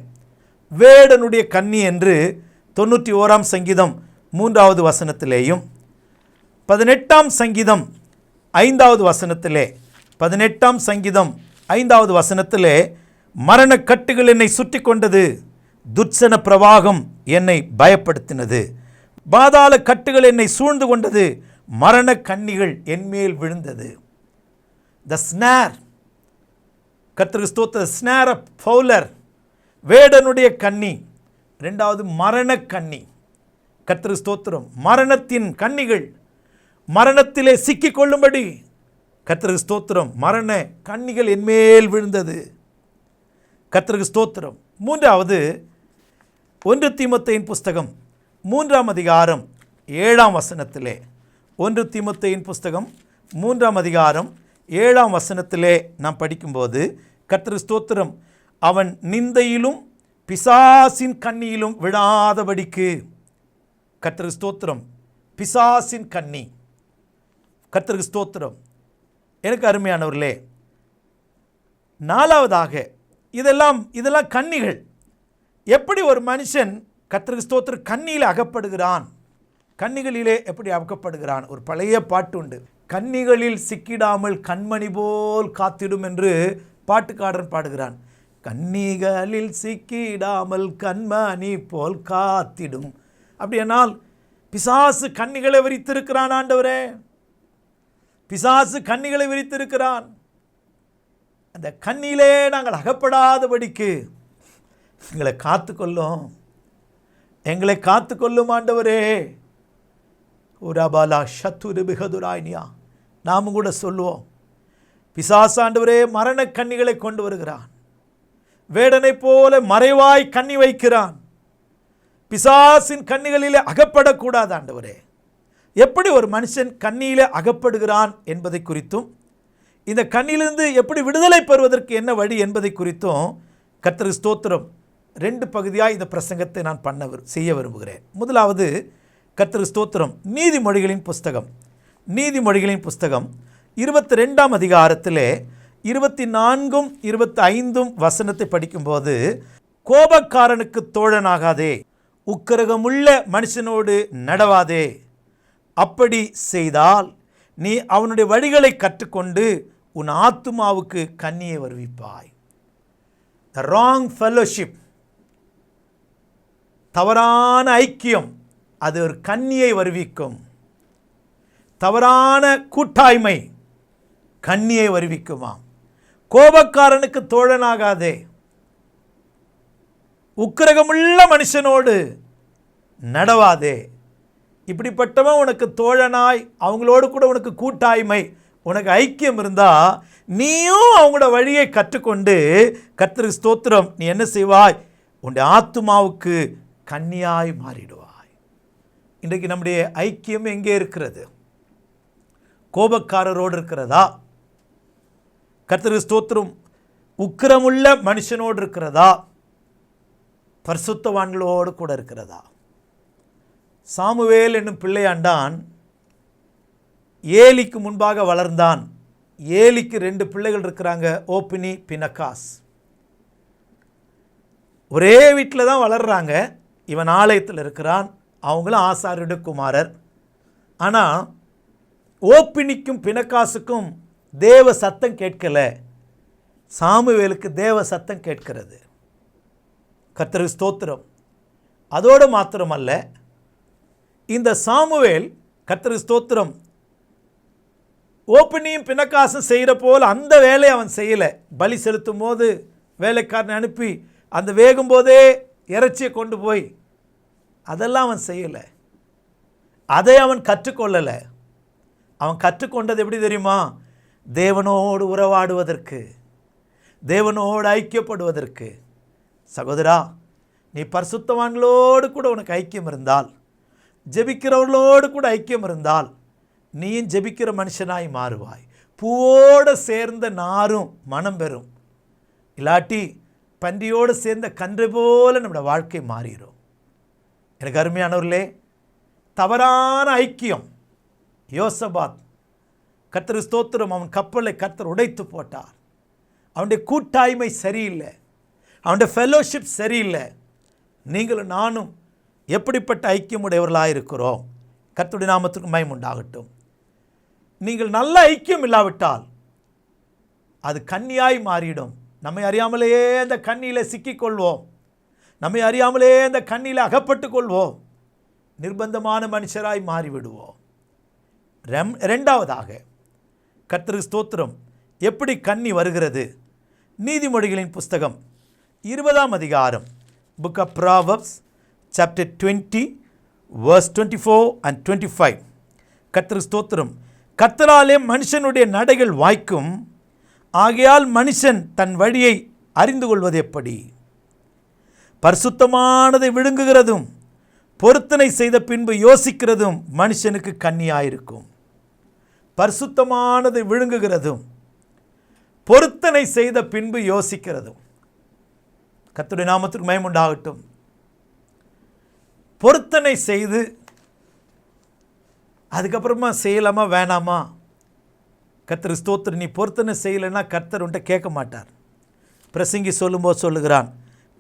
வேடனுடைய கண்ணி என்று 91ஆம் சங்கீதம் 3வது வசனத்திலேயும் 18ஆம் சங்கீதம் 5வது வசனத்திலே, 18ஆம் சங்கீதம் 5வது வசனத்திலே, மரணக்கட்டுகள் என்னை சுற்றி கொண்டது, துர்ச்சன பிரவாகம் என்னை பயப்படுத்தினது, பாதாள கட்டுகள் என்னை சூழ்ந்து கொண்டது, மரண கண்ணிகள் என்மேல் விழுந்தது. த ஸ்னேர், கர்த்தருக்கு ஸ்தோத்திரம், ஸ்னேர் ஆஃப் ஃபவுலர், வேடனுடைய கண்ணி. 2வது மரண கண்ணி. கர்த்தருக்கு ஸ்தோத்திரம், மரணத்தின் கண்ணிகள் மரணத்திலே சிக்கிக் கொள்ளும்படி கர்த்தருக்கு ஸ்தோத்திரம், மரண கண்ணிகள் என்மேல் விழுந்தது. கர்த்தருக்கு ஸ்தோத்திரம். 3வது 1 தீமோத்தேயின் புஸ்தகம் 3ஆம் அதிகாரம் 7ஆம் வசனத்திலே, 1 தீமோத்தேயின் புஸ்தகம் 3ஆம் அதிகாரம் 7ஆம் வசனத்திலே நாம் படிக்கும்போது, கர்த்தருக்கு ஸ்தோத்திரம், அவன் நிந்தையிலும் பிசாசின் கண்ணியிலும் விழாதபடிக்கு. கர்த்தருக்கு ஸ்தோத்திரம், பிசாசின் கண்ணி. கர்த்தருக்கு ஸ்தோத்திரம். எனக்கு அருமையானவர்களே, 4வதாக இதெல்லாம் கண்ணிகள். எப்படி ஒரு மனுஷன் கர்த்தருக்கு ஸ்தோத்திரம் கண்ணியில் அகப்படுகிறான், கண்ணிகளிலே எப்படி அகப்படுகிறான்? ஒரு பழைய பாட்டு உண்டு, கண்ணிகளில் சிக்கிடாமல் கண்மணி போல் காத்திடும் என்று பாட்டுக்காரன் பாடுகிறான். கண்ணிகளில் சிக்கிடாமல் கண்மணி போல் காத்திடும். அப்படியானால் பிசாசு கண்ணிகளை விரித்திருக்கிறான். ஆண்டவரே, பிசாசு கண்ணிகளை விரித்திருக்கிறான். அந்த கண்ணியிலே நாங்கள் அகப்படாதபடிக்கு எங்களை காத்துக்கொள்ளும், எங்களை காத்துக்கொள்ளும் ஆண்டவரே. உரபாலா சத்துரு பிகதுராயினியா, நாமும் கூட சொல்லுவோம், பிசாசு ஆண்டவரே மரண கண்ணிகளை கொண்டு வருகிறான், வேடனை போல மறைவாய் கண்ணி வைக்கிறான். பிசாசின் கண்ணிகளிலே அகப்படக்கூடாது ஆண்டவரே. எப்படி ஒரு மனுஷன் கண்ணியிலே அகப்படுகிறான் என்பதை குறித்தும், இந்த கண்ணிலிருந்து எப்படி விடுதலை பெறுவதற்கு என்ன வழி என்பதை குறித்தும் கர்த்தருக்கு ஸ்தோத்திரம் 2 பகுதியாக இந்த பிரசங்கத்தை நான் செய்ய விரும்புகிறேன். முதலாவது கர்த்தருக்கு ஸ்தோத்திரம், நீதிமொழிகளின் புஸ்தகம் 22ஆம் அதிகாரத்திலே 24 25 வசனத்தை படிக்கும்போது, கோபக்காரனுக்கு தோழனாகாதே, உக்கிரகமுள்ள மனுஷனோடு நடவாதே, அப்படி செய்தால் நீ அவனுடைய வழிகளை கற்றுக்கொண்டு உன் ஆத்துமாவுக்கு கண்ணியை வருவிப்பாய். The wrong fellowship, தவறான ஐக்கியம், அது ஒரு கண்ணியை வருவிக்கும். தவறான கூட்டாய்மை கண்ணியை வருவிக்குமாம். கோபக்காரனுக்கு தோழனாகாதே, உக்கிரகமுள்ள மனுஷனோடு நடவாதே. இப்படிப்பட்டவன் உனக்கு தோழனாய், அவங்களோடு கூட உனக்கு கூட்டாய்மை, உனக்கு ஐக்கியம் இருந்தால் நீயும் அவங்களோட வழியை கற்றுக்கொண்டு கர்த்தருக்கு ஸ்தோத்திரம் நீ என்ன செய்வாய்? உன்னுடைய ஆத்துமாவுக்கு கண்ணியாய் மாறிடுவாய். இன்றைக்கு நம்முடைய ஐக்கியம் எங்கே இருக்கிறது? கோபக்காரரோடு இருக்கிறதா? கர்த்தருக்கு ஸ்தோத்திரம் உக்கிரமுள்ள மனுஷனோடு இருக்கிறதா? பரிசுத்தவான்களோடு கூட இருக்கிறதா? சாமுவேல் என்னும் பிள்ளையாண்டான் ஏலிக்கு முன்பாக வளர்ந்தான். ஏலிக்கு 2 பிள்ளைகள் இருக்கிறாங்க, ஓப்பினி, பினகாஸ். ஒரே வீட்டில் தான் வளர்றாங்க. இவன் ஆலயத்தில் இருக்கிறான், அவங்களும் ஆசாரியருடைய குமாரர். ஆனால் ஓப்பினிக்கும் பினகாசுக்கும் தேவ சத்தம் கேட்கலை, சாமுவேலுக்கு தேவ சத்தம் கேட்கிறது. கர்த்தருக்கு ஸ்தோத்திரம். அதோடு மாத்திரமல்ல, இந்த சாமுவேல் கர்த்தருக்கு ஸ்தோத்திரம் ஓப்பினியும் பினகாசும் செய்கிற போல் அந்த வேலையை அவன் செய்யலை. பலி செலுத்தும் போது வேலைக்காரனை அனுப்பி அந்த வேகும் போதே இறைச்சியை கொண்டு போய் அதெல்லாம் அவன் செய்யலை. அதை அவன் கற்றுக்கொள்ளலை. அவன் கற்றுக்கொண்டது எப்படி தெரியுமா? தேவனோடு உறவாடுவதற்கு, தேவனோடு ஐக்கியப்படுவதற்கு. சகோதரா, நீ பரிசுத்தவான்களோடு கூட உனக்கு ஐக்கியம் இருந்தால், ஜெபிக்கிறவர்களோடு கூட ஐக்கியம் இருந்தால், நீயும் ஜெபிக்கிற மனுஷனாய் மாறுவாய். பூவோடு சேர்ந்த நாரும் மனம் பெறும். இல்லாட்டி பன்றியோடு சேர்ந்த கன்று போல நம்முடைய வாழ்க்கை மாறிடும். எனக்கு அருமையானவர்களே, தவறான ஐக்கியம். யோசபாத், கர்த்தருக்கு ஸ்தோத்திரம், அவன் கப்பலை கர்த்தர் உடைத்து போட்டார். அவனுடைய கூட்டாய்மை சரியில்லை, அவனுடைய ஃபெலோஷிப் சரியில்லை. நீங்களும் நானும் எப்படிப்பட்ட ஐக்கியமுடையவர்களாக இருக்கிறோம்? கர்த்தருடைய நாமத்துக்கு மகிமை உண்டாகட்டும். நீங்கள் நல்ல ஐக்கியம் இல்லாவிட்டால் அது கண்ணியாய் மாறிடும். நம்மை அறியாமலேயே அந்த கண்ணியில் சிக்கிக்கொள்வோம். நம்மை அறியாமலே அந்த கண்ணியில் அகப்பட்டு கொள்வோம். நிர்பந்தமான மனுஷராய் மாறிவிடுவோம். இரண்டாவதாக கர்த்தருக்கு ஸ்தோத்திரம், எப்படி கண்ணி வருகிறது? நீதிமொழிகளின் புஸ்தகம் 20ஆம் அதிகாரம், book of proverbs chapter 20 verse 24 and 25. கர்த்தருக்கு ஸ்தோத்திரம். கர்த்தராலே மனுஷனுடைய நடைகள் வாய்க்கும், ஆகையால் மனுஷன் தன் வழியை அறிந்து கொள்வது எப்படி? பரிசுத்தமானதை விழுங்குகிறதும் பொருத்தனை செய்த பின்பு யோசிக்கிறதும் மனுஷனுக்கு கண்ணியாயிருக்கும். பரிசுத்தமானதை விழுங்குகிறதும் பொருத்தனை செய்த பின்பு யோசிக்கிறதும். கர்த்தருடைய நாமத்திற்கு மகிமை உண்டாகட்டும். பொருத்தனை செய்து அதுக்கப்புறமா செய்யலாமா வேணாமா? கர்த்தர் ஸ்தோத்திரம். நீ பொருத்தனை செய்யலைன்னா கர்த்தர் உன்ட்ட கேட்க மாட்டார். பிரசங்கி சொல்லும்போது சொல்லுகிறான்,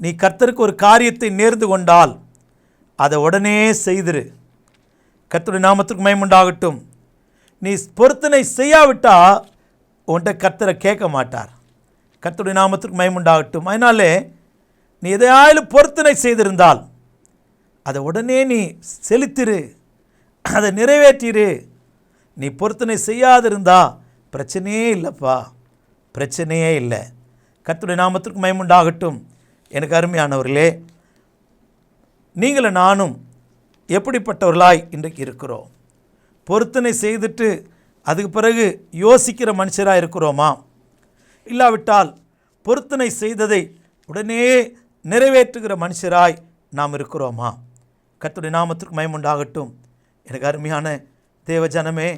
நீ கர்த்தருக்கு ஒரு காரியத்தை நேர்ந்து கொண்டால் அதை உடனே செய்திரு. கர்த்தருடைய நாமத்திற்கு மகிமை உண்டாகட்டும். நீ பொருத்தனை செய்யாவிட்டால் உன்ட்ட கர்த்தரை கேட்க மாட்டார். கர்த்தருடைய நாமத்திற்கு மகிமை உண்டாகட்டும். அதனாலே நீ எதையாலும் பொருத்தனை செய்திருந்தால் அதை உடனே நீ செலுத்திரு, அதை நிறைவேற்றிரு. நீ பொருத்தனை செய்யாதிருந்தா பிரச்சனையே இல்லைப்பா, பிரச்சனையே இல்லை. கர்த்தருடைய நாமத்திற்கு மகிமை உண்டாகட்டும். எனக்கு அருமையானவர்களே, நீங்களும் நானும் எப்படிப்பட்டவர்களாய் இன்றைக்கு இருக்கிறோம்? பொருத்தனை செய்துட்டு அதுக்கு பிறகு யோசிக்கிற மனுஷராக இருக்கிறோமா? இல்லாவிட்டால் பொருத்தனை செய்ததை உடனே நிறைவேற்றுகிற மனுஷராய் நாம் இருக்கிறோமா? கர்த்தருடைய நாமத்திற்கு மகிமை உண்டாகட்டும். எனக்கு அருமையான தேவஜனமே,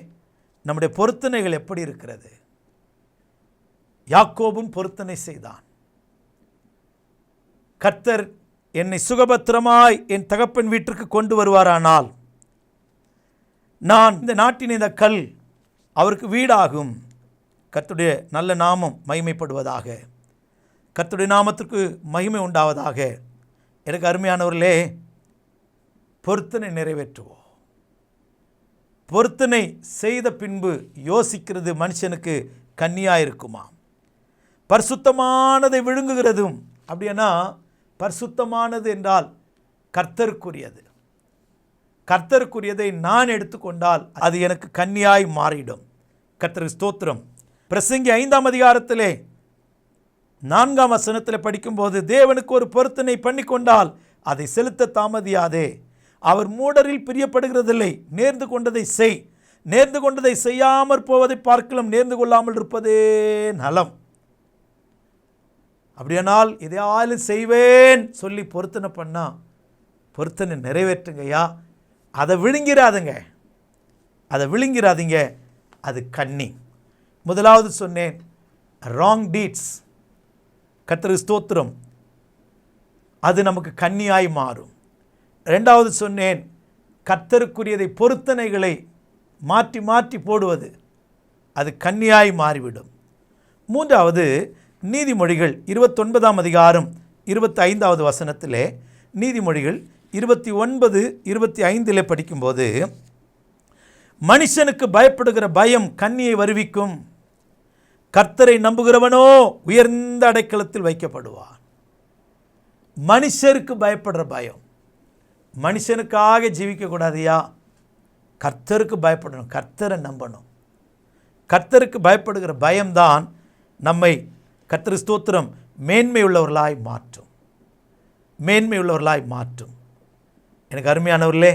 நம்முடைய பொருத்தனைகள் எப்படி இருக்கிறது? யாக்கோபும் பொருத்தனை செய்தான். கர்த்தர் என்னை சுகபத்திரமாய் என் தகப்பன் வீட்டிற்கு கொண்டு வருவாரானால் நான் இந்த நாட்டின் இந்த கல் அவருக்கு வீடாகும். கர்த்தருடைய நல்ல நாமம் மகிமைப்படுவதாக. கர்த்தருடைய நாமத்திற்கு மகிமை உண்டாவதாக. எனக்கு அருமையானவர்களே, பொருத்தனை நிறைவேற்றுவோம். பொருத்தனை செய்த பின்பு யோசிக்கிறது மனுஷனுக்கு கண்ணியாயிருக்குமா? பரிசுத்தமானதை விழுங்குகிறதும். அப்படின்னா பரிசுத்தமானது என்றால் கர்த்தருக்குரியது. கர்த்தருக்குரியதை நான் எடுத்துக்கொண்டால் அது எனக்கு கண்ணியாய் மாறிடும். கர்த்தருக்கு ஸ்தோத்திரம். பிரசங்கி 5ஆம் அதிகாரத்திலே 4ஆம் வசனத்தில் படிக்கும்போது, தேவனுக்கு ஒரு பொருத்தனை பண்ணி கொண்டால் அதை செலுத்த தாமதியாதே. அவர் மூடரில் பிரியப்படுகிறதில்லை. நேர்ந்து கொண்டதை செய். நேர்ந்து கொண்டதை செய்யாமற் போவதை பார்க்கலாம், நேர்ந்து கொள்ளாமல் இருப்பதே நலம். அப்படியானால் இதையாலும் செய்வேன் சொல்லி பொருத்தனை பண்ணா பொருத்தனை நிறைவேற்றுங்கய்யா. அதை விழுங்கிறாதுங்க, அதை விழுங்கிறாதீங்க. அது கண்ணி. முதலாவது சொன்னேன், ராங் டீட்ஸ். கர்த்தருக்கு ஸ்தோத்திரம், அது நமக்கு கண்ணியாய் மாறும். ரெண்டாவது சொன்னேன், கர்த்தருக்குரியதை பொருத்தனைகளை மாற்றி மாற்றி போடுவது, அது கண்ணியாய் மாறிவிடும். மூன்றாவது, நீதிமொழிகள் 29ஆம் அதிகாரம் 25வது வசனத்திலே, நீதிமொழிகள் 29:25 படிக்கும்போது, மனுஷனுக்கு பயப்படுகிற பயம் கண்ணியை வருவிக்கும், கர்த்தரை நம்புகிறவனோ உயர்ந்த அடைக்கலத்தில் வைக்கப்படுவான். மனுஷருக்கு பயப்படுற பயம். மனுஷனுக்காக ஜீவிக்கக்கூடாதியா, கர்த்தருக்கு பயப்படணும், கர்த்தரை நம்பணும். கர்த்தருக்கு பயப்படுகிற பயம்தான் நம்மை, கர்த்தர் ஸ்தோத்திரம், மேன்மை உள்ளவர்களாய் மாற்றும். மேன்மை உள்ளவர்களாய் மாற்றும். எனக்கு அருமையானவர்களே,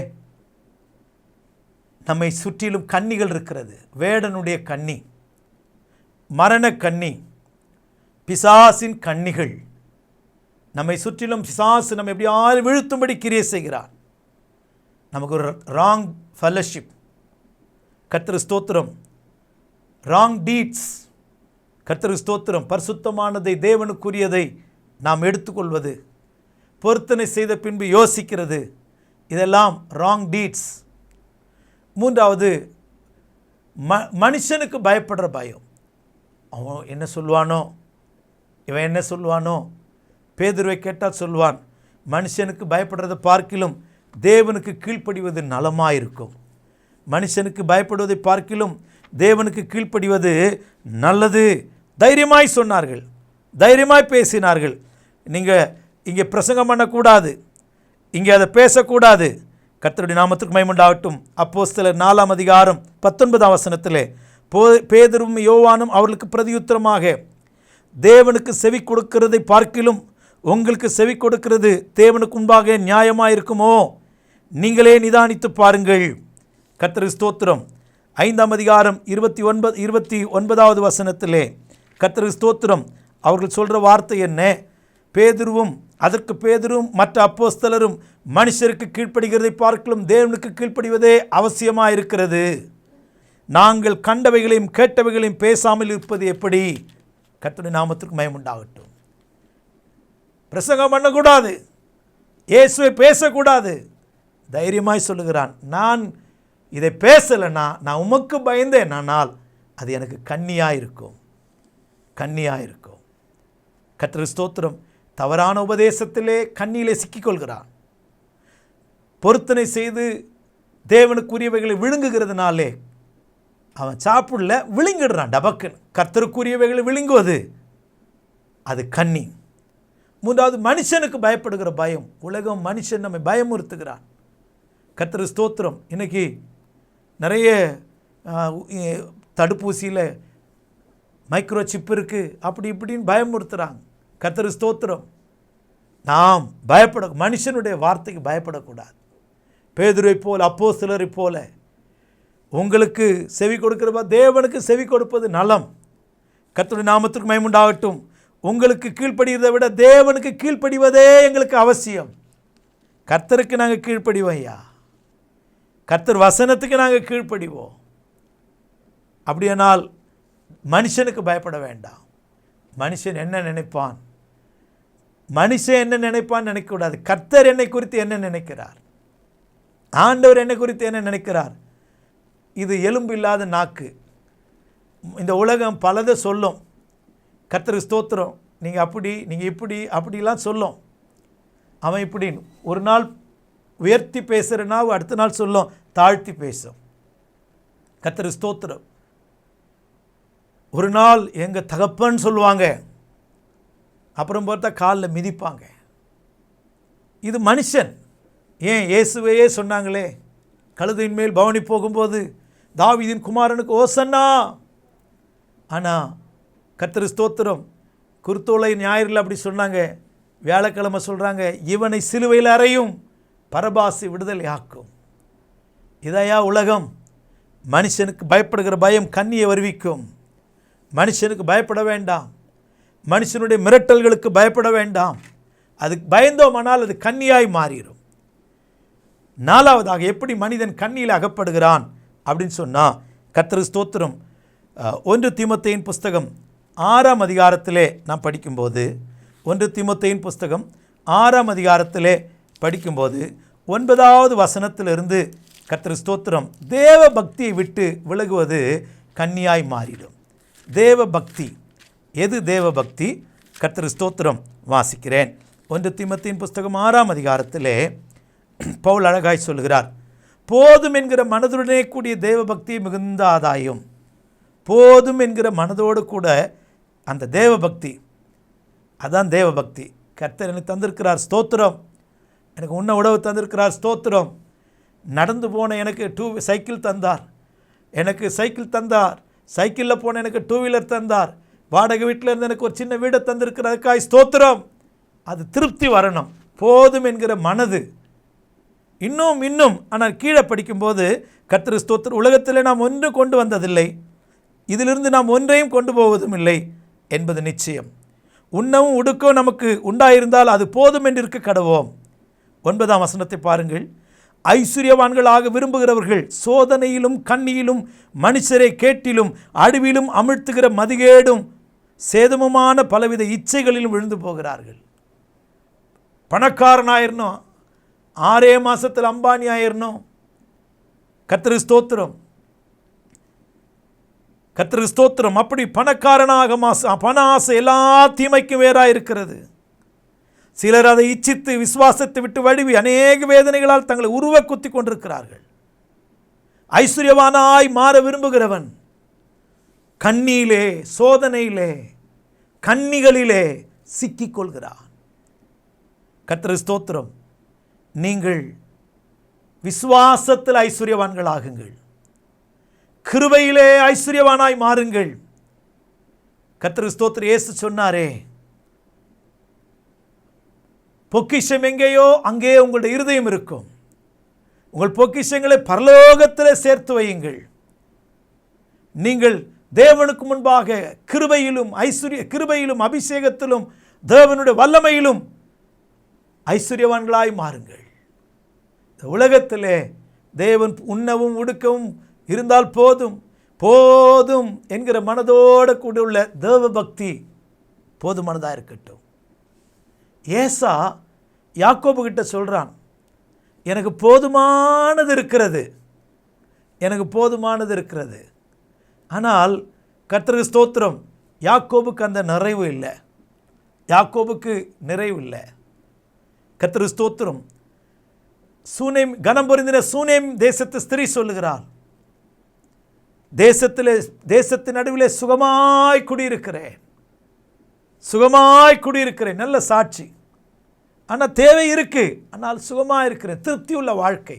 நம்மை சுற்றிலும் கண்ணிகள் இருக்கிறது. வேடனுடைய கண்ணி, மரண கண்ணி, பிசாசின் கண்ணிகள் நம்மை சுற்றிலும். பிசாசு நம்ம எப்படியாவது வீழ்த்தும்படி கிரியை செய்கிறான். நமக்கு ஒரு ராங் ஃபெலோஷிப். கர்த்தர் ஸ்தோத்திரம். Wrong deeds. கர்த்தர் ஸ்தோத்திரம். பரிசுத்தமானதை, தேவனுக்குரியதை நாம் எடுத்துக்கொள்வது, பொருத்தனை செய்த பின்பு யோசிக்கிறது, இதெல்லாம் ராங் டீட்ஸ். மூன்றாவது, மனுஷனுக்கு பயப்படுற பயம். அவன் என்ன சொல்லுவானோ, இவன் என்ன சொல்லுவானோ. பேதுருவை கேட்டால் சொல்லுவான், மனுஷனுக்கு பயப்படுறதை பார்க்கிலும் தேவனுக்கு கீழ்ப்படிவது நலமாயிருக்கும். மனுஷனுக்கு பயப்படுவதை பார்க்கிலும் தேவனுக்கு கீழ்ப்படிவது நல்லது. தைரியமாய் சொன்னார்கள், தைரியமாய் பேசினார்கள். நீங்கள் இங்கே பிரசங்கம் பண்ணக்கூடாது, இங்கே அதை பேசக்கூடாது. கர்த்தருடைய நாமத்துக்கு மகிமை உண்டாகட்டும். அப்போஸ்தலர் 4ஆம் அதிகாரம் 19ஆம் வசனத்திலே பேதுரும் யோவானும் அவர்களுக்கு பிரதியுத்தரமாக, தேவனுக்கு செவி கொடுக்கிறதை பார்க்கிலும் உங்களுக்கு செவி கொடுக்கிறது தேவனுக்கு முன்பாக நியாயமாயிருக்குமோ? நீங்களே நிதானித்து பாருங்கள். கர்த்தருக்கு ஸ்தோத்திரம். 5ஆம் அதிகாரம் 29வது வசனத்திலே கர்த்தருக்கு ஸ்தோத்திரம். அவர்கள் சொல்கிற வார்த்தை என்ன? பேதுருவும் அதற்கு பேதுரும் மற்ற அப்போஸ்தலரும் மனுஷருக்கு கீழ்ப்படுகிறதை பார்க்கலும் தேவனுக்கு கீழ்ப்படிவதே அவசியமாக இருக்கிறது. நாங்கள் கண்டவைகளையும் கேட்டவைகளையும் பேசாமல் இருப்பது எப்படி? கர்த்தருடைய நாமத்திற்கு மகிமை உண்டாகட்டும். பிரசங்கம் பண்ணக்கூடாது, இயேசுவை பேசக்கூடாது. தைரியமாய் சொல்லுகிறான், நான் இதை பேசலைன்னா நான் உமக்கு பயந்தேனால் அது எனக்கு கண்ணியாக இருக்கும், கண்ணியாக இருக்கும். கர்த்தருக்கு ஸ்தோத்திரம். தவறான உபதேசத்திலே கண்ணியிலே சிக்கிக்கொள்கிறான். பொருத்தனை செய்து தேவனுக்குரியவைகளை விழுங்குகிறதுனாலே அவன் சாப்பிடல, விழுங்கிடுறான் டபக்குன்னு. கர்த்தருக்குரியவைகளை விழுங்குவது அது கண்ணி. 3வது, மனுஷனுக்கு பயப்படுகிற பயம். உலகம் மனுஷன் நம்மை பயமுறுத்துகிறான். கர்த்தருக்கு ஸ்தோத்திரம். இன்றைக்கி நிறைய தடுப்பூசியில் மைக்ரோ சிப் இருக்குது, அப்படி இப்படின்னு பயமுறுத்துகிறாங்க. கர்த்தருக்கு ஸ்தோத்திரம். நாம் மனுஷனுடைய வார்த்தைக்கு பயப்படக்கூடாது. பேதுருவை போல, அப்போஸ்தலரை போல உங்களுக்கு செவி கொடுக்கிறப்ப தேவனுக்கு செவி கொடுப்பது நலம். கர்த்தருடைய நாமத்திற்கு மகிமை உண்டாகட்டும். உங்களுக்கு கீழ்ப்படிவதை விட தேவனுக்கு கீழ்ப்படிவதே எங்களுக்கு அவசியம். கர்த்தருக்கு நாங்கள் கீழ்ப்படிவோம் ஐயா, கர்த்தர் வசனத்துக்கு நாங்கள் கீழ்ப்படிவோம். அப்படியானால் மனுஷனுக்கு பயப்பட வேண்டாம். மனுஷன் என்ன நினைப்பான், மனுஷன் என்ன நினைப்பான்னு நினைக்கக்கூடாது. கர்த்தர் என்னை குறித்து என்ன நினைக்கிறார், ஆண்டவர் என்னை குறித்து என்ன நினைக்கிறார். இது எலும்பு இல்லாத நாக்கு. இந்த உலகம் பலதை சொல்லும். கர்த்தருக்கு ஸ்தோத்திரம். நீங்கள் அப்படி, நீங்கள் இப்படி, அப்படிலாம் சொல்லும். அவன் இப்படின்னு ஒரு நாள் உயர்த்தி பேசுகிறனா அடுத்த நாள் சொல்லும் தாழ்த்தி பேசும். கர்த்தருக்கு ஸ்தோத்திரம். ஒரு நாள் எங்கள் தகப்பன்னு சொல்லுவாங்க, அப்புறம் பார்த்தா காலில் மிதிப்பாங்க. இது மனுஷன். ஏன் இயேசுவையே சொன்னாங்களே, கழுதையின் மேல் பவனி போகும்போது தாவீதின் குமாரனுக்கு ஓசன்னா. ஆனால் கர்த்தருக்கு ஸ்தோத்திரம், குருத்தோலை ஞாயிறில் அப்படி சொன்னாங்க. வியாழக்கிழமை சொல்கிறாங்க, இவனை சிலுவையில் அறையும், பரபாசி விடுதலை ஆக்கும். இதையா உலகம்? மனுஷனுக்கு பயப்படுகிற பயம் கண்ணியை வருவிக்கும். மனுஷனுக்கு பயப்பட வேண்டாம், மனுஷனுடைய மிரட்டல்களுக்கு பயப்பட வேண்டாம். அதுக்கு பயந்தோமானால் அது கண்ணியாய் மாறிடும். 4வதாக, எப்படி மனிதன் கண்ணியில் அகப்படுகிறான் அப்படின்னு சொன்னால், கர்த்தருக்கு ஸ்தோத்திரம். 1 தீமோத்தேயின் புஸ்தகம் 6ஆம் அதிகாரத்திலே நாம் படிக்கும்போது, 1 தீமோத்தேயின் புஸ்தகம் 6ஆம் அதிகாரத்திலே படிக்கும்போது 9வது வசனத்திலிருந்து கர்த்தருக்கு ஸ்தோத்திரம், தேவ பக்தியை விட்டு விலகுவது கண்ணியாய் மாறிடும். தேவ பக்தி எது? தேவ பக்தி. கர்த்தருக்கு ஸ்தோத்திரம். வாசிக்கிறேன். 1 தீமோத்தேயின் புஸ்தகம் 6ஆம் அதிகாரத்திலே பவுல் அழகாய் சொல்கிறார், போதும் என்கிற மனதுடனே கூடிய தேவ பக்தி மிகுந்த ஆதாயம். போதும் என்கிற மனதோடு கூட அந்த தேவ பக்தி, அதான் தேவ பக்தி. கர்த்தர் எனக்கு தந்திருக்கிறார், ஸ்தோத்திரம். எனக்கு உண்ண உணவு தந்திருக்கிறார், ஸ்தோத்திரம். நடந்து போன எனக்கு சைக்கிள் தந்தார், எனக்கு சைக்கிள் தந்தார். சைக்கிளில் போன எனக்கு 2 வீலர் தந்தார். வாடகை வீட்டில் இருந்து எனக்கு ஒரு சின்ன வீடை தந்திருக்கிறதுக்காய் ஸ்தோத்திரம். அது திருப்தி வரணும். போதும் என்கிற மனது. இன்னும் ஆனால் கீழே படிக்கும்போது கர்த்தருக்கு ஸ்தோத்திரம், உலகத்தில் நாம் ஒன்று கொண்டு வந்ததில்லை, இதிலிருந்து நாம் ஒன்றையும் கொண்டு போவதும் இல்லை என்பது நிச்சயம். உண்ணவும் உடுக்கவும் நமக்கு உண்டாயிருந்தால் அது போதும் என்று இருக்க கடவோம். 9ஆம் வசனத்தை பாருங்கள். ஐஸ்வர்யவான்களாக விரும்புகிறவர்கள் சோதனையிலும் கண்ணியிலும் மனுஷரை கேட்டிலும் அழிவிலும் அமிழ்த்துகிற மதிகேடும் சேதமுமான பலவித இச்சைகளிலும் விழுந்து போகிறார்கள். பணக்காரனாயிரணும், 6 மாதத்தில் அம்பானி ஆயிரணும். கர்த்தருக்கு ஸ்தோத்திரம், கர்த்தருக்கு ஸ்தோத்திரம். அப்படி பணக்காரனாக பண ஆசை எல்லா தீமைக்கும் வேறாக இருக்கிறது. சிலர் அதை இச்சித்து விசுவாசத்தை விட்டு வழுவி அநேக வேதனைகளால் தங்களை உருவ குத்தி கொண்டிருக்கிறார்கள். ஐஸ்வர்யவானாய் மாற விரும்புகிறவன் கண்ணியிலே, சோதனையிலே, கண்ணிகளிலே சிக்கிக்கொள்கிறான். கர்த்தருக்கு ஸ்தோத்திரம். நீங்கள் விசுவாசத்தில் ஐஸ்வர்யவான்கள் ஆகுங்கள், கிருபையிலே ஐஸ்வர்யவானாய் மாறுங்கள். கர்த்தருக்கு ஸ்தோத்திரம். இயேசு சொன்னாரே, பொக்கிஷம் எங்கேயோ அங்கே உங்களுடைய இருதயம் இருக்கும். உங்கள் பொக்கிஷங்களை பரலோகத்தில் சேர்த்து வையுங்கள். நீங்கள் தேவனுக்கு முன்பாக கிருபையிலும் அபிஷேகத்திலும் தேவனுடைய வல்லமையிலும் ஐஸ்வர்யவான்களாய் மாறுங்கள். இந்த உலகத்திலே தேவன் உண்ணவும் உடுக்கவும் இருந்தால் போதும் போதும் என்கிற மனதோடு கூட உள்ள தேவ பக்தி போதுமானதாக இருக்கட்டும். ஏசா யாக்கோபு கிட்ட சொல்கிறான், எனக்கு போதுமானது இருக்கிறது, எனக்கு போதுமானது இருக்கிறது. ஆனால் கர்த்தருக்கு ஸ்தோத்திரம், யாக்கோபுக்கு அந்த நிறைவு இல்லை, யாக்கோபுக்கு நிறைவு இல்லை. கர்த்தருக்கு ஸ்தோத்திரம். சூனேம் கனம் பொருந்தின சூனேம் தேசத்து ஸ்திரீ சொல்லுகிறாள், தேசத்தின் நடுவிலே சுகமாய் குடியிருக்கிறேன், சுகமாய் குடியிருக்கிறேன். நல்ல சாட்சி. ஆனால் தேவை இருக்கு, ஆனால் சுகமாக இருக்கிறேன், திருப்தி உள்ள வாழ்க்கை.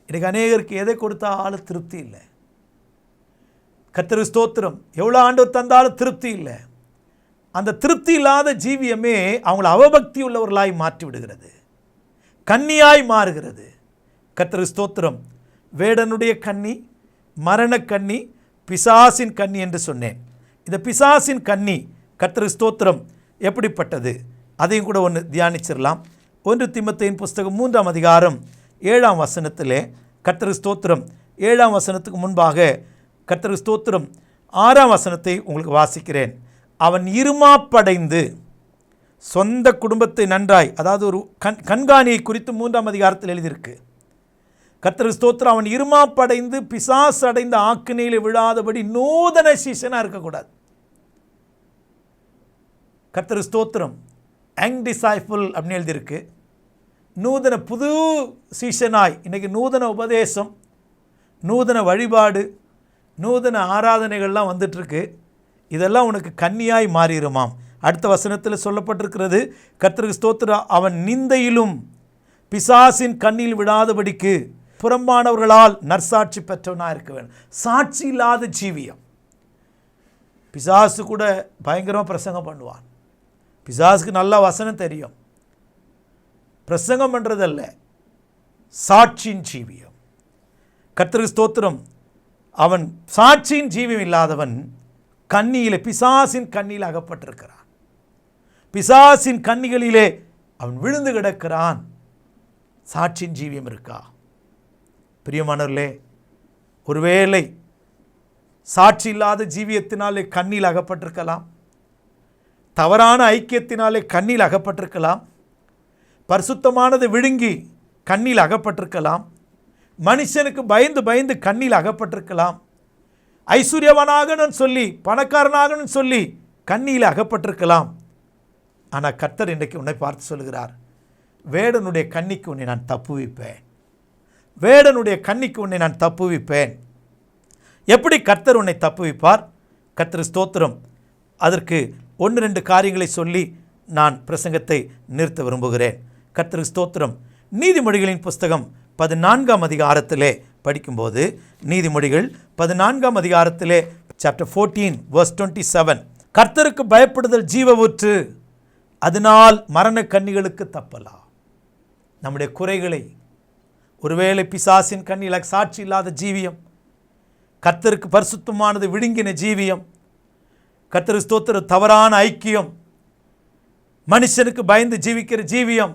இன்றைக்கு அநேகருக்கு எதை கொடுத்தாலும் திருப்தி இல்லை. கர்த்தருக்கு ஸ்தோத்திரம். எவ்வளோ ஆண்டவர் தந்தாலும் திருப்தி இல்லை. அந்த திருப்தி இல்லாத ஜீவியமே அவங்கள அவபக்தி உள்ளவர்களாய் மாற்றி விடுகிறது, கன்னியாய் மாறுகிறது. கர்த்தருக்கு ஸ்தோத்திரம். வேடனுடைய கன்னி, மரண கன்னி, பிசாசின் கன்னி என்று சொன்னேன். இந்த பிசாசின் கன்னி கர்த்தருக்கு ஸ்தோத்திரம் எப்படிப்பட்டது அதையும் கூட ஒன்று தியானிச்சிடலாம். 1 தீமோத்தேயின் புஸ்தகம் 3ஆம் அதிகாரம் 7ஆம் வசனத்திலே கர்த்தருக்கு ஸ்தோத்திரம் 7ஆம் வசனத்துக்கு முன்பாக கர்த்தருக்கு ஸ்தோத்திரம் 6ஆம் வசனத்தை உங்களுக்கு வாசிக்கிறேன். அவன் இருமாப்படைந்து சொந்த குடும்பத்தை நன்றாய், அதாவது ஒரு கண்காணியை குறித்து 3ஆம் அதிகாரத்தில் எழுதியிருக்கு. கர்த்தருக்கு ஸ்தோத்திரம். அவன் இருமாப்படைந்து பிசாசு அடைந்த ஆக்கினையில் விழாதபடி நூதன சீசனாக இருக்கக்கூடாது. கர்த்தருக்கு ஸ்தோத்திரம். யங் டிசைபிள் அப்படின்னு எழுதியிருக்கு. நூதன புது சீசனாய், இன்றைக்கி நூதன உபதேசம், நூதன வழிபாடு, நூதன ஆராதனைகள்லாம் வந்துட்டுருக்கு. இதெல்லாம் உனக்கு கன்னியாய் மாறிடுமாம். அடுத்த வசனத்தில் சொல்லப்பட்டிருக்கிறது, கர்த்தருக்கு ஸ்தோத்திரம், அவன் நிந்தையிலும் பிசாசின் கண்ணில் விடாதபடிக்கு புறம்பானவர்களால் நற்சாட்சி பெற்றவனாக இருக்க வேண்டும். சாட்சி இல்லாத ஜீவியம். பிசாசு கூட பயங்கரமாக பிரசங்கம் பண்ணுவான். பிசாசுக்கு நல்லா வசனம் தெரியும், பிரசங்கம் பண்ணுறதல்ல, சாட்சியின் ஜீவியம். கர்த்தருக்கு ஸ்தோத்திரம். அவன் சாட்சியின் ஜீவியம் இல்லாதவன் கண்ணியிலே, பிசாசின் கண்ணியில் அகப்பட்டிருக்கிறான். பிசாசின் கண்ணிகளிலே அவன் விழுந்து கிடக்கிறான். சாட்சியின் ஜீவியம் இருக்கா? பிரியமானவர்களே, ஒருவேளை சாட்சி இல்லாத ஜீவியத்தினாலே கண்ணில் அகப்பட்டிருக்கலாம், தவறான ஐக்கியத்தினாலே கண்ணில் அகப்பட்டிருக்கலாம், பரிசுத்தமானதை விழுங்கி கண்ணில் அகப்பட்டிருக்கலாம், மனுஷனுக்கு பயந்து பயந்து கண்ணில் அகப்பட்டிருக்கலாம், ஐஸ்வர்யவனாகணும்னு சொல்லி பணக்காரனாகணும்னு சொல்லி கண்ணியில் அகப்பட்டிருக்கலாம். ஆனால் கர்த்தர் இன்றைக்கு உன்னை பார்த்து சொல்கிறார், வேடனுடைய கண்ணிக்கு உன்னை நான் தப்புவிப்பேன், வேடனுடைய கண்ணிக்கு உன்னை நான் தப்புவிப்பேன். எப்படி கர்த்தர் உன்னை தப்புவிப்பார்? கர்த்தர் ஸ்தோத்திரம். அதற்கு 1-2 காரியங்களை சொல்லி நான் பிரசங்கத்தை நிறுத்த விரும்புகிறேன். கர்த்தர் ஸ்தோத்திரம். நீதிமொழிகளின் புஸ்தகம் 14ஆம் அதிகாரத்திலே படிக்கும்போது, நீதிமொழிகள் 14ஆம் அதிகாரத்திலே சாப்டர் 14 verse 27, கர்த்தருக்கு பயப்படுதல் ஜீவ ஊற்று, அதனால் மரண கண்ணிகளுக்கு தப்பலாம். நம்முடைய குறைகளை, ஒருவேளை பிசாசின் கண்ணில் சாட்சி இல்லாத ஜீவியம், கர்த்தருக்கு பரிசுத்தமானது விழுங்கின ஜீவியம், கர்த்தருக்கு ஸ்தோத்திரம், தவறான ஐக்கியம், மனுஷனுக்கு பயந்து ஜீவிக்கிற ஜீவியம்,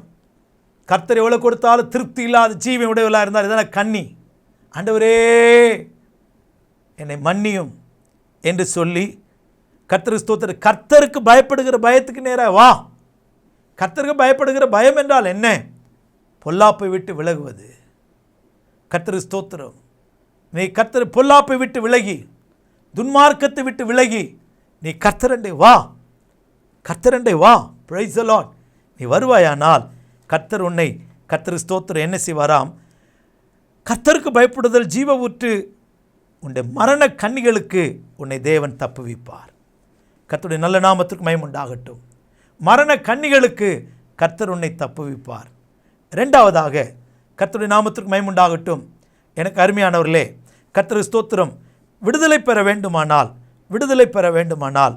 கர்த்தர் எவ்வளோ கொடுத்தாலும் திருப்தி இல்லாத ஜீவியம் உடையவளாக இருந்தால் இதெல்லாம் கண்ணி. ஆண்டவரே என்னை மன்னியும் என்று சொல்லி கர்த்தருக்கு ஸ்தோத்திரம். கர்த்தருக்கு பயப்படுகிற பயத்துக்கு நேராக வா. கர்த்தருக்கு பயப்படுகிற பயம் என்றால் என்ன? பொல்லாப்பை விட்டு விலகுவது. கர்த்தருக்கு ஸ்தோத்திரம். நீ கர்த்தர் பொல்லாப்பை விட்டு விலகி, துன்மார்க்கத்தை விட்டு விலகி, நீ கர்த்தரண்டை வா, கர்த்தரண்டை வா. Price the Lord. நீ வருவாயானால் கர்த்தர் உன்னை, கர்த்தருக்கு ஸ்தோத்திரம், என்ன செய்வாராம்? கர்த்தருக்கு பயப்படுதல் ஜீவ ஊற்று, உன்னுடைய மரண கண்ணிகளுக்கு உன்னை தேவன் தப்புவிப்பார். கர்த்தருடைய நல்ல நாமத்திற்கு மகிமை உண்டாகட்டும். மரண கண்ணிகளுக்கு கர்த்தர் உன்னை தப்புவிப்பார். இரண்டாவதாக, கர்த்தருடைய நாமத்திற்கு மகிமை உண்டாகட்டும். எனக்கு அருமையானவர்களே, கர்த்தருக்கு ஸ்தோத்திரம். விடுதலை பெற வேண்டுமானால்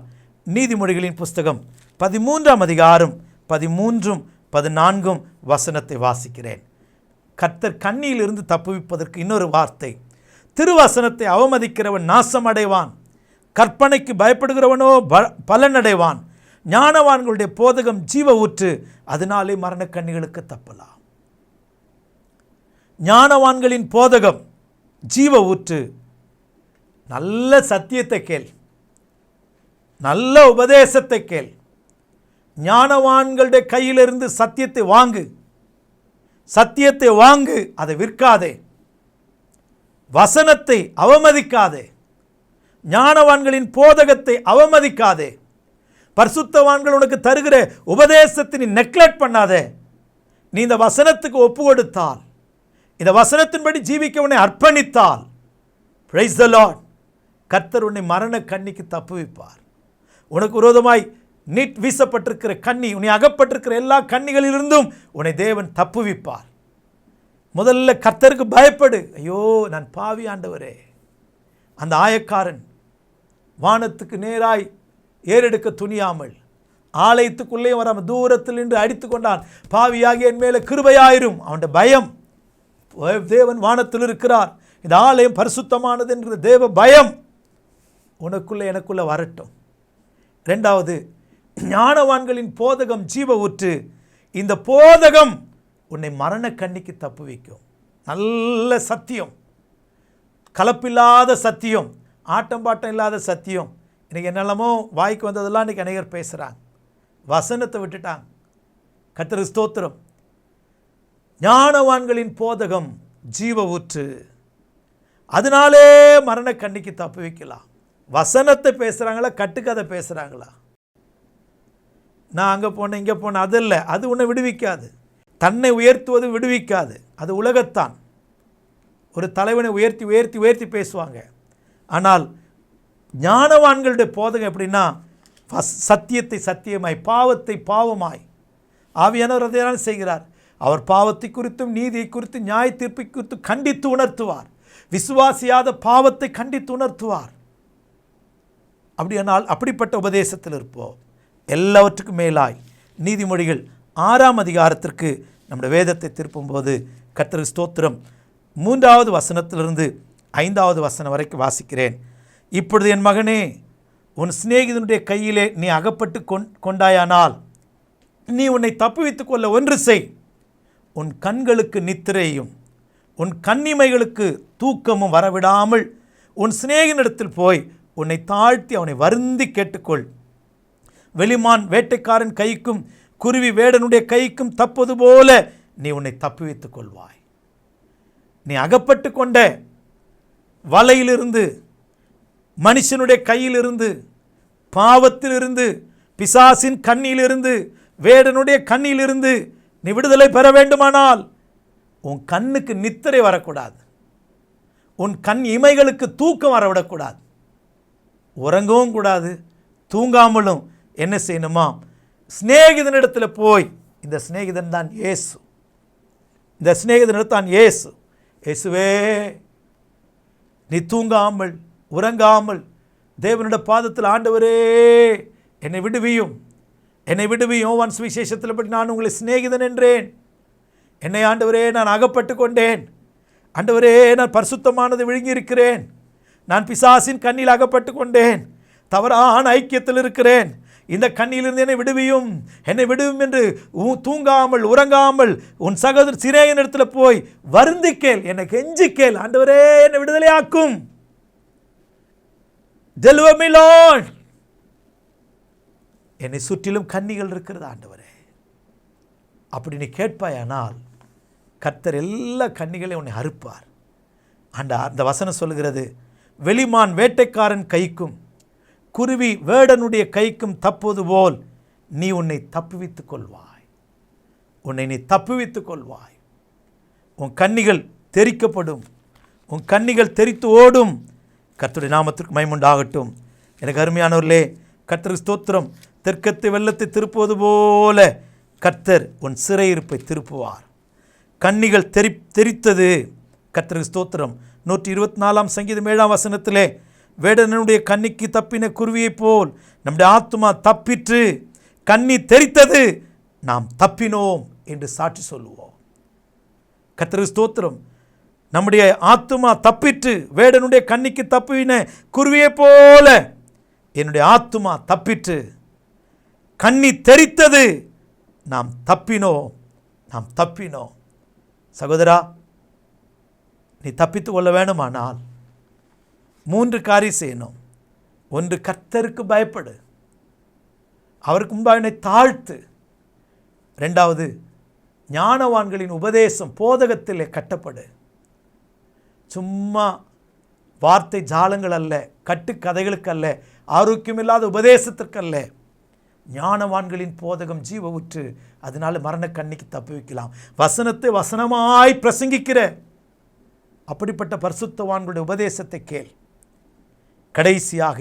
நீதிமொழிகளின் புஸ்தகம் 13ஆம் அதிகாரம் 13, 14 வசனத்தை வாசிக்கிறேன். கர்த்தர் கண்ணியிலிருந்து தப்புவிப்பதற்கு இன்னொரு வார்த்தை, திருவசனத்தை அவமதிக்கிறவன் நாசம் அடைவான், கற்பனைக்கு பயப்படுகிறவனோ பலனடைவான். ஞானவான்களுடைய போதகம் ஜீவ ஊற்று, அதனாலே மரண கண்ணிகளுக்கு தப்பலாம். ஞானவான்களின் போதகம் ஜீவ ஊற்று. நல்ல சத்தியத்தை கேள், நல்ல உபதேசத்தை கேள். ஞானவான்களுடைய கையிலிருந்து சத்தியத்தை வாங்கு, அதை விற்காதே. வசனத்தை அவமதிக்காதே, ஞானவான்களின் போதகத்தை அவமதிக்காதே. பரிசுத்தவான்கள் உனக்கு தருகிற உபதேசத்தை நீ நெக்லெக்ட் பண்ணாதே. நீ இந்த வசனத்துக்கு ஒப்பு கொடுத்தால், இந்த வசனத்தின்படி ஜீவிக்க உன்னை அர்ப்பணித்தால், பிரைஸ் தி லார்ட், கர்த்தர் உன்னை மரண கண்ணிக்கு தப்புவிப்பார். உனக்கு விரோதமாய் நீட் வீசப்பட்டிருக்கிற கண்ணி, உன்னை அகப்பட்டிருக்கிற எல்லா கண்ணிகளிலிருந்தும் உன்னை தேவன் தப்புவிப்பார். முதல்ல கர்த்தருக்கு பயப்படு. ஐயோ நான் பாவி ஆண்டவரே. அந்த ஆயக்காரன் வானத்துக்கு நேராய் ஏறெடுக்க துணியாமல் ஆலயத்துக்குள்ளே வராமல் தூரத்தில் நின்று அடித்து கொண்டான். பாவியாகி என் மேலே கிருபையாயிரும். அவனுடைய பயம், தேவன் வானத்தில் இருக்கிறார், இந்த ஆலயம் பரிசுத்தமானது என்கிற தேவ பயம் உனக்குள்ளே எனக்குள்ளே வரட்டும். இரண்டாவது, ஞானவான்களின் போதகம் ஜீவ ஊற்று. இந்த போதகம் உன்னை மரண கண்ணிக்கு தப்புவிக்கும். நல்ல சத்தியம், கலப்பில்லாத சத்தியம், ஆட்டம் பாட்டம் இல்லாத சத்தியம். இன்றைக்கி என்னெல்லாமோ வாய்க்கு வந்ததெல்லாம் இன்றைக்கி அநேகர் பேசுகிறாங்க, வசனத்தை விட்டுட்டாங்க. கர்த்தருக்கு ஸ்தோத்திரம். ஞானவான்களின் போதகம் ஜீவ ஊற்று, அதனாலே மரண கண்ணிக்கு தப்புவிக்கலாம். வசனத்தை பேசுகிறாங்களா, கட்டுக்கதை பேசுகிறாங்களா? நான் அங்கே போனேன் இங்கே போனேன், அது இல்லை, அது உன்னை விடுவிக்காது. தன்னை உயர்த்துவது விடுவிக்காது, அது உலகத்தான். ஒரு தலைவனை உயர்த்தி உயர்த்தி உயர்த்தி பேசுவாங்க. ஆனால் ஞானவான்களுடைய போதகம் எப்படின்னா, சத்தியத்தை சத்தியமாய், பாவத்தை பாவமாய். ஆவியானவர் அதையெல்லாம் செய்கிறார். அவர் பாவத்தை குறித்தும் நீதியை குறித்தும் நியாய தீர்ப்பை குறித்தும் கண்டித்து உணர்த்துவார். விசுவாசியாத பாவத்தை கண்டித்து உணர்த்துவார். அப்படியானால் அப்படிப்பட்ட உபதேசத்தில் இருப்போம். எல்லாவற்றுக்கும் மேலாய் நீதிமொழிகள் 6ஆம் அதிகாரத்திற்கு நம்முடைய வேதத்தை திருப்பும்போது, கர்த்தருக்கு ஸ்தோத்திரம், 3வது வசனத்திலிருந்து 5வது வசனம் வரைக்கும் வாசிக்கிறேன். இப்பொழுது என் மகனே, உன் சிநேகிதனுடைய கையிலே நீ அகப்பட்டு கொண்டாயானால் நீ உன்னை தப்புவித்துக் கொள்ள ஒன்று செய். உன் கண்களுக்கு நித்திரையும் உன் கண்ணிமைகளுக்கு தூக்கமும் வரவிடாமல் உன் சிநேகிதனிடத்தில் போய் உன்னை தாழ்த்தி அவனை வருந்தி கேட்டுக்கொள். வெளிமான் வேட்டைக்காரன் கைக்கும் குருவி வேடனுடைய கைக்கும் தப்புவது போல நீ உன்னை தப்புவித்துக் கொள்வாய். நீ அகப்பட்டு கொண்ட வலையிலிருந்து, மனுஷனுடைய கையிலிருந்து, பாவத்திலிருந்து, பிசாசின் கண்ணியிலிருந்து, வேடனுடைய கண்ணியிலிருந்து நீ விடுதலை பெற வேண்டுமானால் உன் கண்ணுக்கு நித்திரை வரக்கூடாது, உன் கண் இமைகளுக்கு தூக்கம் வரவிடக்கூடாது. உறங்கவும் கூடாது, தூங்காமலும் என்ன செய்யணுமா, சிநேகிதனிடத்தில் போய், இந்த சிநேகிதன் தான் இயேசு, இந்த சிநேகிதனிடத்தில் தான் இயேசு. இயேசுவே, நீ தூங்காமல் உறங்காமல் தேவனுடைய பாதத்தில், ஆண்டவரே என்னை விடுவியும், என்னை விடுவியும். யோவான் சுவிசேஷத்தில் பற்றி நான் உங்களை சிநேகிதன் என்றேன். என்னை ஆண்டவரே நான் அகப்பட்டு கொண்டேன். ஆண்டவரே நான் பரிசுத்தமானதை விழுங்கியிருக்கிறேன். நான் பிசாசின் கண்ணில் அகப்பட்டு கொண்டேன். தவறான ஐக்கியத்தில் இருக்கிறேன். இந்த கண்ணிலிருந்து என்னை விடுவியும், என்னை விடுவியும் என்று தூங்காமல் உறங்காமல் உன் சகோதர சிநேகிதனிடத்தில் போய் வருந்தி கேள், என்னை கெஞ்சி கேள். ஆண்டவரே என்னை விடுதலையாக்கும். Deliver me, Lord. என்னை சுற்றிலும் கண்ணிகள் இருக்கிறது ஆண்டவரே. அப்படி நீ கேட்பாயானால் கர்த்தர் எல்லா கண்ணிகளையும் உன்னை அறுப்பார். அந்த வசனம் சொல்லுகிறது, வெளிமான் வேட்டைக்காரன் கைக்கும் குருவி வேடனுடைய கைக்கும் தப்புவது போல் நீ உன்னை தப்புவித்துக் கொள்வாய். உன்னை நீ தப்புவித்துக் கொள்வாய். உன் கண்ணிகள் தெரிக்கப்படும், உன் கண்ணிகள் தெரித்து ஓடும். கர்த்தருடைய நாமத்திற்கு மகிமை உண்டாகட்டும். எனக்கு அருமையானவர்களே, கர்த்தருக்கு ஸ்தோத்திரம். தெற்கத்தை வெள்ளத்தை திருப்புவது போல கர்த்தர் உன் சிறையிருப்பை திருப்புவார். கன்னிகள் தெரித்தது. கர்த்தருக்கு ஸ்தோத்திரம். 124 சங்கீதம் 7 வசனத்திலே, வேடனுடைய கன்னிக்கு தப்பின குருவியைப் போல் நம்முடைய ஆத்துமா தப்பிற்று, கன்னி தெரித்தது, நாம் தப்பினோம் என்று சாட்சி சொல்லுவோம். கர்த்தருக்கு ஸ்தோத்திரம். நம்முடைய ஆத்துமா தப்பிற்று, வேடனுடைய கன்னிக்கு தப்பின குருவியைப் போல என்னுடைய ஆத்துமா தப்பிற்று, கன்னி தெரித்தது, நாம் தப்பினோம், நாம் தப்பினோம். சகோதரா, நீ தப்பித்து கொள்ள வேணுமானால் 3 காரியம் செய்யணும். 1, கர்த்தருக்கு பயப்படு, அவருக்கு முன்பாக தாழ்த்து. 2வது, ஞானவான்களின் உபதேசம் போதகத்திலே கட்டப்படு. சும்மா வார்த்தை ஜாலங்கள் அல்ல, கட்டுக்கதைகளுக்கு அல்ல, ஆரோக்கியமில்லாத உபதேசத்திற்கல்ல. ஞானவான்களின் போதகம் ஜீவ ஊற்று. அதனால மரண கண்ணிக்கு தப்பி வைக்கலாம். வசனத்தை வசனமாய் பிரசங்கிக்கிற அப்படிப்பட்ட பரிசுத்தவான்களுடைய உபதேசத்தை கேள். கடைசியாக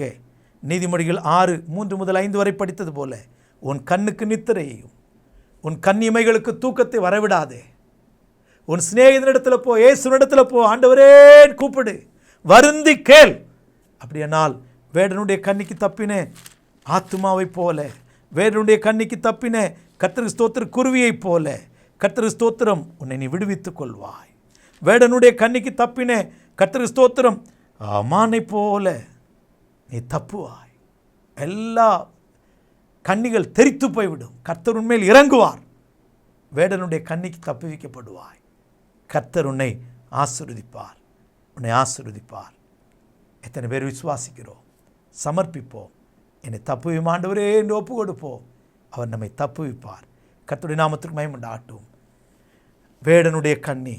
நீதிமொழிகள் 6:3-5 வரை படித்தது போல, உன் கண்ணுக்கு நித்திரையையும் உன் கன்னிமைகளுக்கு தூக்கத்தை வரவிடாதே. உன் சிநேகிதனிடத்தில் போ, இயேசுனிடத்தில் போ, ஆண்டவரே கூப்பிடு, வருந்தி கேள். அப்படியானால் வேடனுடைய கன்னிக்கு தப்பின ஆத்துமாவை போல, வேடனுடைய கன்னிக்கு தப்பின கர்த்தருக்கு ஸ்தோத்திரம் குருவியைப் போல கர்த்தருக்கு ஸ்தோத்திரம் உன்னை நீ விடுவித்துக் கொள்வாய். வேடனுடைய கன்னிக்கு தப்பின கர்த்தருக்கு ஸ்தோத்திரம் மானை போல நீ தப்புவாய். எல்லா கன்னிகள் தெரித்து போய்விடும். கர்த்தர் உன்மேல் இறங்குவார். வேடனுடைய கன்னிக்கு தப்பி வைக்கப்படுவாய். கர்த்தர் உன்னை ஆசீர்வதிப்பார், உன்னை ஆசீர்வதிப்பார். எத்தனை பேர் விசுவாசிக்கிறோம்? சமர்ப்பிப்போம். என்னை தப்புவியும் ஆண்டவரே என்று ஒப்பு கொடுப்போம். அவர் நம்மை தப்புவிப்பார். கர்த்தருடைய நாமத்திற்கு மகிமை உண்டாகட்டும். வேடனுடைய கன்னி,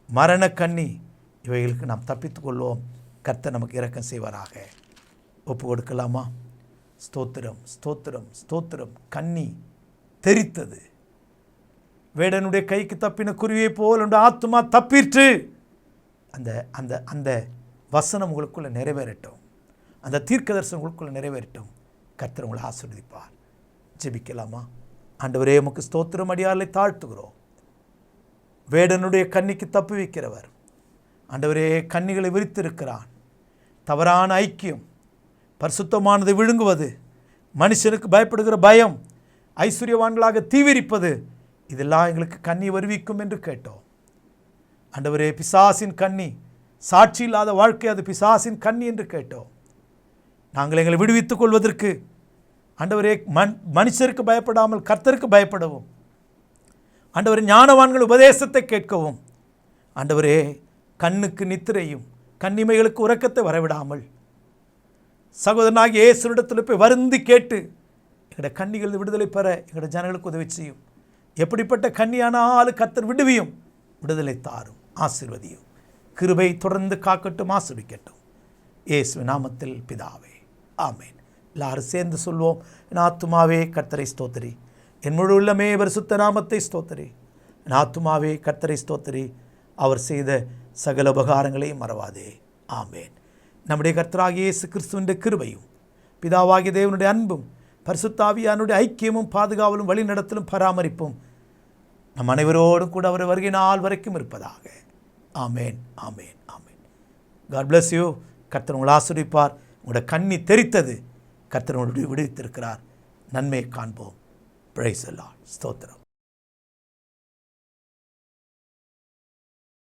மரண கன்னி, இவைகளுக்கு நாம் தப்பித்துக் கொள்வோம். கர்த்தர் நமக்கு இரக்கம் செய்வாராக. ஒப்பு கொடுக்கலாமா? ஸ்தோத்திரம், ஸ்தோத்திரம், ஸ்தோத்திரம். கன்னி தெரித்தது. வேடனுடைய கைக்கு தப்பின குருவியை போல் என்ற ஆத்துமா தப்பிற்று. அந்த அந்த அந்த வசனம் உங்களுக்குள்ள நிறைவேறட்டும். அந்த தீர்க்கதரிசனம் உங்களுக்குள்ள நிறைவேறட்டும். கர்த்தர் உங்களை ஆசீர்வதிப்பார். ஜெபிக்கலாமா? ஆண்டவரே, உமக்கு ஸ்தோத்திரம். அடியாரை தாழ்த்துகிறோம். வேடனுடைய கன்னிக்கு தப்பி வைக்கிறவர் ஆண்டவரே, கன்னிகளை விரித்திருக்கிறான். தவறான ஐக்கியம், பரிசுத்தமானதை விழுங்குவது, மனுஷனுக்கு பயப்படுகிற பயம், ஐஸ்வர்யவான்களாக தீவிரிப்பது, இதெல்லாம் எங்களுக்கு கன்னி வருவிக்கும் என்று கேட்டோம். ஆண்டவரே, பிசாசின் கன்னி, சாட்சி இல்லாத வாழ்க்கை, அது பிசாசின் கன்னி என்று கேட்டோம். நாங்கள் எங்களை விடுவித்துக் கொள்வதற்கு ஆண்டவரே, மனுஷருக்கு பயப்படாமல் கர்த்தருக்கு பயப்படவும், ஆண்டவரே, ஞானவான்கள் உபதேசத்தை கேட்கவும், ஆண்டவரே, கண்ணுக்கு நித்திரையும் கன்னிமைகளுக்கு உறக்கத்தை வரவிடாமல் சகோதரனாகிய இயேசுவிடத்தில் போய் வருந்தி கேட்டு எங்களுடைய கன்னிகள் விடுதலை பெற எங்களுடைய ஜனங்களுக்கு உதவி செய்யும். எப்படிப்பட்ட கன்னியானாலும் கர்த்தர் விடுவியும், விடுதலை தாரும், ஆசீர்வதியும். கிருபை தொடர்ந்து காக்கட்டும், ஆசீர்வதிக்கட்டும். இயேசுவின் நாமத்தில் பிதாவே, ஆமேன். எல்லாரும் சேர்ந்து சொல்வோம். என் ஆத்துமாவே கர்த்தரை ஸ்தோத்திரி, என் முழு உள்ளமே பரிசுத்த நாமத்தை ஸ்தோத்திரி. என் ஆத்துமாவே கர்த்தரை ஸ்தோத்திரி, அவர் செய்த சகல உபகாரங்களையும் மறவாதே. ஆமேன். நம்முடைய கர்த்தராகிய இயேசு கிறிஸ்துவின் கிருபையும், பிதாவாகிய தேவனுடைய அன்பும், பரிசுத்த ஆவியானுடைய ஐக்கியமும், பாதுகாவலும், வழிநடத்தலும், பராமரிப்பும் நம் அனைவரோடும் கூட அவர் வருகை நாள் வரைக்கும் இருப்பதாக. ஆமேன், ஆமேன், ஆமேன். God bless you. கர்த்தர் உங்களை ஆசீர்வதிப்பார். உங்களோட கண்ணி தெரித்தது, கர்த்தர் உங்களுடைய விடுவித்திருக்கிறார். நன்மையை காண்போம். Price the Lord. ஸ்தோத்திரம்.